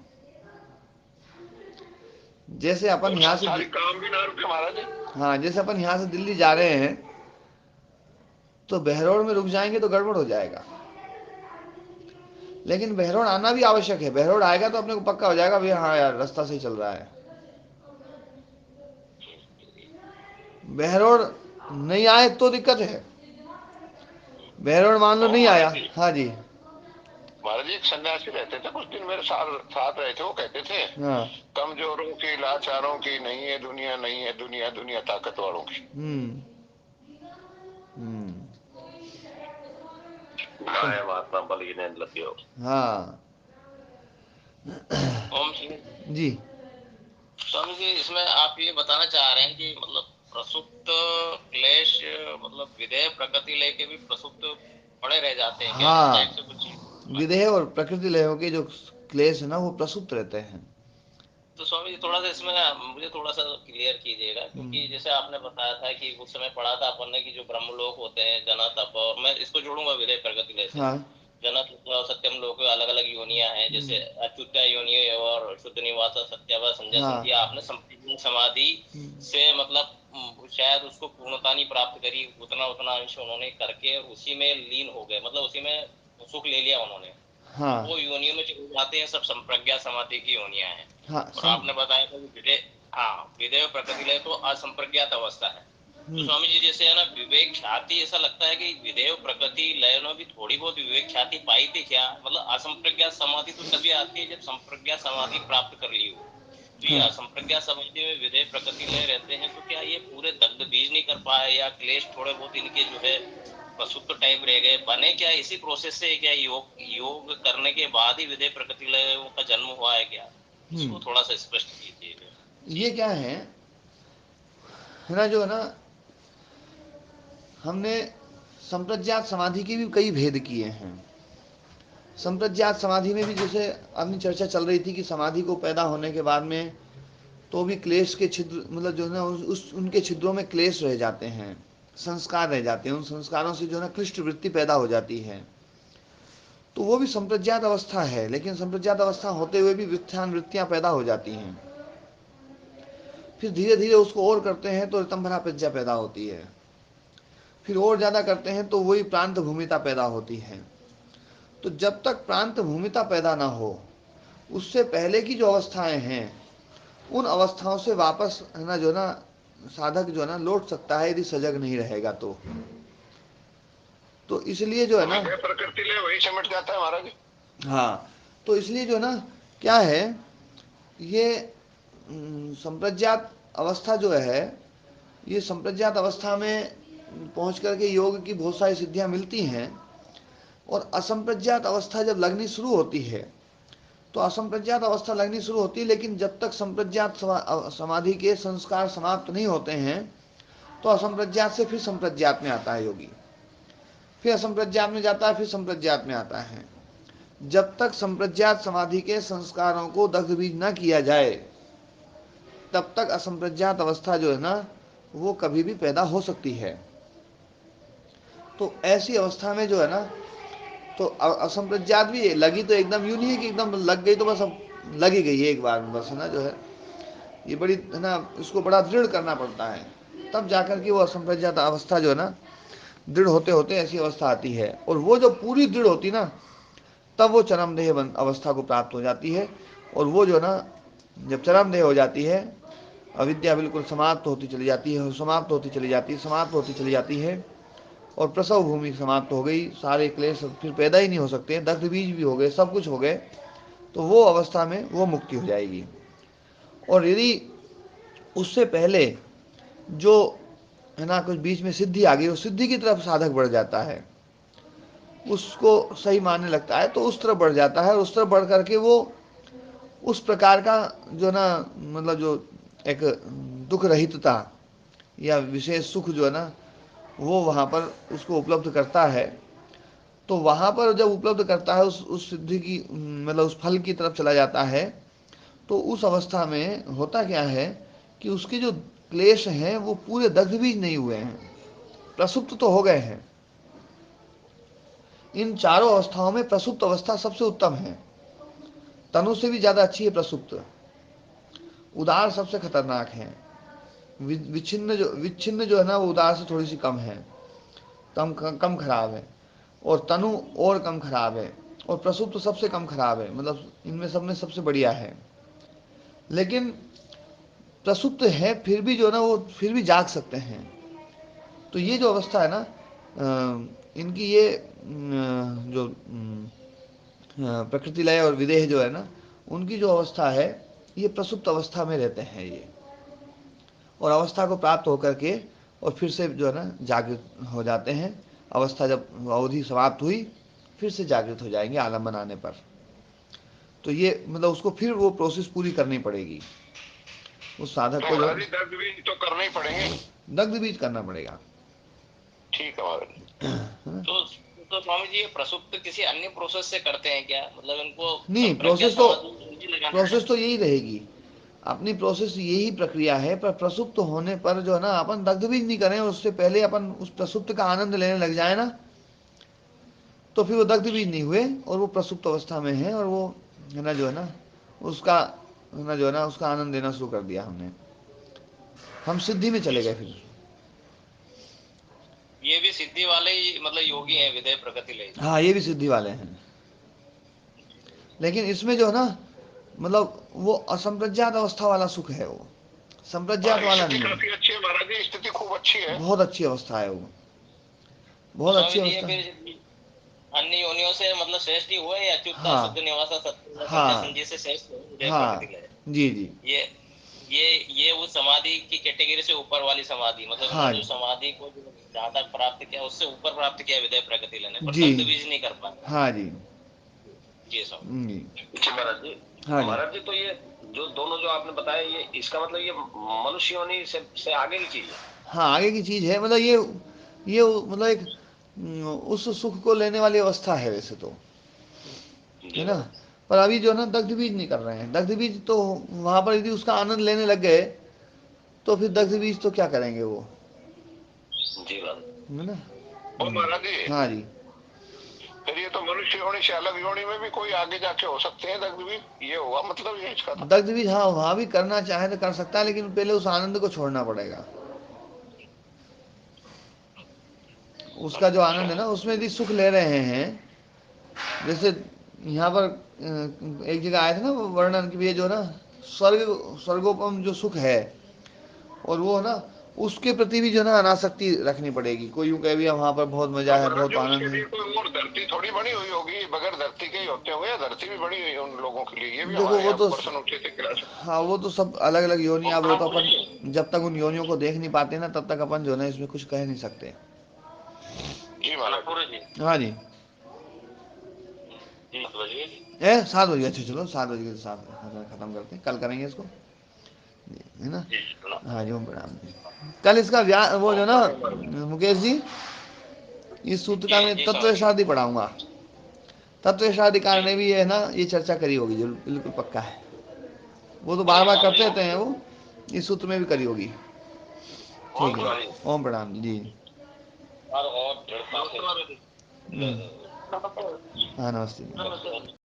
जैसे अपन तो यहाँ से संसारिक काम भी ना रुके महाराज जी। हाँ, जैसे अपन यहाँ से दिल्ली जा रहे हैं, तो बहरौड़ में रुक जाएंगे तो गड़बड़ हो जाएगा। लेकिन बहरौड़ आना भी आवश्यक है। बहरौड़ आएगा तो अपने को पक्का हो जाएगा भैया, हाँ यार रास्ता सही चल रहा है। बहरौड़ नहीं आए तो दिक्कत है। बहरौड़ मान लो ओ नहीं आया, महाराज जी, हाँ जी, महाराज जी एक सन्यासी रहते थे, कुछ दिन मेरे साथ रहे थे। वो कहते थे हाँ, कमजोरों की, लाचारों की नहीं है दुनिया, नहीं है दुनिया, दुनिया ताकत वालों की। हम्म, माया महात्मा बल गिने लगे हो। हाँ ओम सिंह जी। स्वामी जी, इसमें आप ये बताना चाह रहे हैं कि मतलब प्रसुप्त क्लेश, मतलब विधेय प्रकृति लेके भी प्रसुप्त पड़े रह जाते हैं क्या, इस टाइप हाँ, से कुछ? विदेह और प्रकृति लयों के जो क्लेश है ना वो प्रसुप्त रहते हैं। तो स्वामी जी थोड़ा सा इसमें ना मुझे थोड़ा सा क्लियर कीजिएगा, हम्म, क्योंकि जैसे आपने बताया था कि उस समय पढ़ा था अपन ने कि जो ब्रह्मलोक होते हैं, जना तप, और मैं इसको जोड़ूंगा विदय प्रगति लय से, हाँ, जना तप और सत्यम लोक अलग अलग योनियां हैं, जैसे हम्म, अच्युता योनि और शुद्ध निवास सत्यावा संजय हाँ, संध्या, आपने संप्रज्ञ समाधि हम्म, से मतलब शायद उसको पूर्णता नहीं प्राप्त करी, उतना उतना अंश उन्होंने करके उसी में लीन हो गए, मतलब उसी में सुख ले लिया उन्होंने, हाँ, वो योनियों में चले जाते हैं, सब संप्रज्ञा समाधि की योनियां हैं। हाँ, और आपने बताया था कि विदय, हाँ विदय प्रकृति लय तो असंप्रज्ञात अवस्था है। तो हम्म, स्वामी जी जैसे है ना विवेक ख्याति, ऐसा लगता है कि विधेय प्रकृति लय ने भी थोड़ी बहुत विवेक ख्याति पाई थी क्या? मतलब असंप्रज्ञात समाधि तो तभी आती है जब संप्रज्ञात समाधि प्राप्त कर ली हो। तो ये हाँ, असंप्रज्ञात समाधि में विधेय प्रकृति लय रहते हैं, तो क्या ये पूरे दग्ध बीज नहीं कर पाए, या क्लेश थोड़े बहुत इनके जो है प्रसुप्त टाइप रह गए, बने क्या इसी प्रोसेस से? क्या योग योग करने के बाद ही विधेय प्रकृति लय का जन्म हुआ है क्या? हम्म। इसको थोड़ा सा स्पष्ट कीजिए ये जी। क्या है ना, जो है ना, हमने संप्रज्ञात समाधि के भी कई भेद किए हैं। संप्रज्ञात समाधि में भी जैसे अपनी चर्चा चल रही थी कि समाधि को पैदा होने के बाद में तो भी क्लेश के छिद्र, मतलब जो है ना उस उनके छिद्रों में क्लेश रह जाते हैं, संस्कार रह जाते हैं, उन संस्कारों से जो है ना क्लिष्ट वृत्ति पैदा हो जाती है। तो वो भी संप्रज्ञात अवस्था है, लेकिन संप्रज्ञात अवस्था होते हुए भी वित्थान वृत्तियां पैदा हो जाती हैं। फिर धीरे धीरे उसको और करते हैं तो ऋतंभरा प्रज्ञा पैदा होती है। फिर और ज़्यादा करते हैं तो वही प्रांत भूमिता पैदा होती है। तो जब तक प्रांत भूमिता पैदा ना हो, उससे पहले की जो अवस्थाएं हैं, उन अवस्थाओं से वापस है ना जो ना साधक जो है ना लौट सकता है, यदि सजग नहीं रहेगा तो इसलिए जो है तो ना, विधेय प्रकृति ले वही सिमट जाता है महाराज। हाँ, तो इसलिए जो है ना क्या है, ये संप्रज्ञात अवस्था जो है, ये संप्रज्ञात अवस्था में पहुंच करके योग की बहुत सारी सिद्धियां मिलती हैं। और असंप्रज्ञात अवस्था जब लगनी शुरू होती है, तो असंप्रज्ञात अवस्था लगनी शुरू होती है, लेकिन जब तक संप्रज्ञात समाधि के संस्कार समाप्त नहीं होते हैं, तो असंप्रज्ञात से फिर संप्रज्ञात में आता है योगी, फिर असंप्रज्ञात में जाता है, फिर संप्रज्ञात में आता है। जब तक संप्रज्ञात समाधि के संस्कारों को दग्ध बीज न किया जाए, तब तक असंप्रज्ञात अवस्था जो है ना वो कभी भी पैदा हो सकती है। तो ऐसी अवस्था में जो है ना, तो असंप्रज्ञात भी लगी तो एकदम यूं नहीं है कि एकदम लग गई तो बस अब लग ही गई एक बार में, बस है ना जो है, ये बड़ी है ना, इसको बड़ा दृढ़ करना पड़ता है, तब जाकर के वो असंप्रज्ञात अवस्था जो है ना दृढ़ होते होते ऐसी अवस्था आती है। और वो जो पूरी दृढ़ होती ना, तब वो चरमदेह अवस्था को प्राप्त हो जाती है। और वो जो है ना, जब चरमदेह हो जाती है, अविद्या बिल्कुल समाप्त होती चली जाती है, समाप्त होती चली जाती है, समाप्त होती चली जाती है, और प्रसव भूमि समाप्त हो गई, सारे क्लेश फिर पैदा ही नहीं हो सकते, दग्ध बीज भी हो गए, सब कुछ हो गए, तो वो अवस्था में वो मुक्ति हो जाएगी। और यदि उससे पहले जो है ना कुछ बीच में सिद्धि आ गई, उस सिद्धि की तरफ साधक बढ़ जाता है, उसको सही मानने लगता है, तो उस तरफ बढ़ जाता है, और उस तरफ बढ़ करके वो उस प्रकार का जो ना, मतलब जो एक दुख रहितता या विशेष सुख जो है ना वो वहाँ पर उसको उपलब्ध करता है। तो वहाँ पर जब उपलब्ध करता है, उस सिद्धि की, मतलब उस फल की तरफ चला जाता है, तो उस अवस्था में होता क्या है कि उसके जो क्लेश हैं वो पूरे दग्ध बीज नहीं हुए हैं, प्रसुप्त तो हो गए हैं। इन चारों अवस्थाओं में प्रसुप्त अवस्था सबसे उत्तम है, तनु से भी ज़्यादा अच्छी है प्रसुप्त। उदार सबसे खतरनाक है, विच्छिन्न जो है ना वो उदार से थोड़ी सी कम है, कम खराब है। और तनु और कम खराब है। और प्रसुप्त सबसे कम खराब है, मतलब इनमें सब में सबसे बढ़िया है। लेकिन प्रसुप्त है फिर भी जो है ना वो फिर भी जाग सकते हैं। तो ये जो अवस्था है ना, इनकी ये जो प्रकृति लय और विदेह जो है ना, उनकी जो अवस्था है, ये प्रसुप्त अवस्था में रहते हैं ये, और अवस्था को प्राप्त होकर के और फिर से जो है ना जागृत हो जाते हैं। अवस्था जब अवधि समाप्त हुई, फिर से जागृत हो जाएंगे आलम्बन आने पर। तो ये मतलब उसको फिर वो प्रोसेस पूरी करनी पड़ेगी उस साधक तो को, जो महाराज जी दर्द भी तो करने ही पड़ेंगे। दग्ध बीज करना पड़ेगा। ठीक है महाराज। तो तो स्वामी जी ये प्रसुप्त किसी अन्य प्रोसेस से करते हैं क्या, मतलब इनको नहीं, प्रज्ञा समाधि लगाना है? प्रोसेस तो यही रहेगी, अपनी प्रोसेस यही प्रक्रिया है। पर प्रसुप्त होने पर जो है ना, अपन दग्ध बीज नहीं करें, उससे पहले अपन उस प्रसुप्त का आनंद लेने लग जाए ना, तो फिर वो दग्ध बीज नहीं हुए और वो प्रसुप्त अवस्था में है, और वो है ना जो है ना उसका है ना जो है ना उसका आनंद लेना शुरू कर दिया हमने, हम सिद्धि में चले गए फिर। ये भी सिद्धि वाले ही मतलब योगी हैं, विधेय प्रकृति ले। हाँ, ये भी सिद्धि वाले हैं, लेकिन इसमें जो है ना मतलब वो असंप्रज्ञात अवस्था वाला सुख है, वो संप्रज्ञात वाला स्थिति नहीं है। काफी अच्छी है महाराज जी, स्थिति खूब अच्छी है। बहुत अच्छी अवस्था है वो, तो बहुत अच्छी स्वामी जी ये अवस्था है। फिर अन्य योनियों से मतलब श्रेष्ठ ही हुए, या अच्युता हाँ शुद्ध निवासा सत्य प्रज्ञा हाँ संजय से श्रेष्ठ हुए विधेय प्रकृति हाँ, ले? जी जी, ये ये उस समाधि की कैटेगरी से ऊपर वाली समाधि, मतलब हाँ उन्होंने जो समाधि को जो जहाँ तक प्राप्त किया उससे ऊपर प्राप्त किया विधेय प्रकृति लेने पर, जी, दग्ध बीज नहीं कर पाए। हाँ जी, जी स्वामी। जी, जी महाराज जी। हाँ जी, महाराज जी, तो ये जो दोनों जो आपने बताया, ये इसका मतलब ये मनुष्य योनि से आगे की चीज है? हाँ, आगे की चीज है, मतलब ये मतलब एक उस सुख को लेने वाली अवस्था है वैसे तो, है जी ना। महाराज। पर अभी जो है ना दग्ध बीज नहीं कर रहे हैं, दग्ध बीज तो वहां पर यदि उसका आनंद लेने लग गए तो फिर दग्ध बीज तो क्या करेंगे वो, जी महाराज। है ना। और महाराज जी, हाँ जी, फिर ये तो मनुष्य योनि से अलग योनि में भी कोई आगे जाके हो सकते हैं दग्ध भी, ये हुआ मतलब ये इसका तो। दग्ध बीज हाँ वहां भी करना चाहे तो कर सकता है, लेकिन पहले उस आनंद को छोड़ना पड़ेगा। उसका जो अच्छा। आनंद है ना, उसमें यदि सुख ले रहे हैं, जैसे यहाँ पर एक जगह आया था ना वो वर्णन की, ये जो ना स्वर्गोपम जो सुख है, और वो ना उसके प्रति भी जो ना अनासक्ति रखनी पड़ेगी। कोई यूं कहे भी वहां पर बहुत मजा तो है, महाराज बहुत जी आनंद उसके है। लिए कोई और धरती थोड़ी बनी हुई होगी, बगैर धरती के ही होते होंगे, या धरती भी बनी हुई है उन लोगों के लिए? ये भी देखो हमारे वो यहाँ तो, प्रश्न उठे थे क्लास में। हाँ वो तो सब अलग अलग योनि, अब वो हाँ तो बोलिए। अपन जब तक उन योनियों को देख नहीं पाते ना, तब तक अपन जो है ना इसमें कुछ कह नहीं सकते। जी महाराज जी। पूरे जी। हाँ जी, जी बोलिए। 7 बजे, अच्छा चलो 7 बजे के साथ खत्म करते हैं, कल करेंगे इसको, है ना। जी प्रणाम। हाँ जी, ओम प्रणाम जी। कल इसका वो जो ना मुकेश जी, इस सूत्र का जी मैं जी स्वामी तत्व जी। शादी पढ़ाऊंगा। तत्व शादिकार ने भी ये है ना ये चर्चा करी होगी, जो बिल्कुल पक्का है। वो तो बार जी बार स्वामी करते जी। रहते हैं वो, इस सूत्र में भी करी होगी। ठीक है, स्वामी ओम प्रणाम जी। और दृढ़ता से हाँ, नमस्ते जी।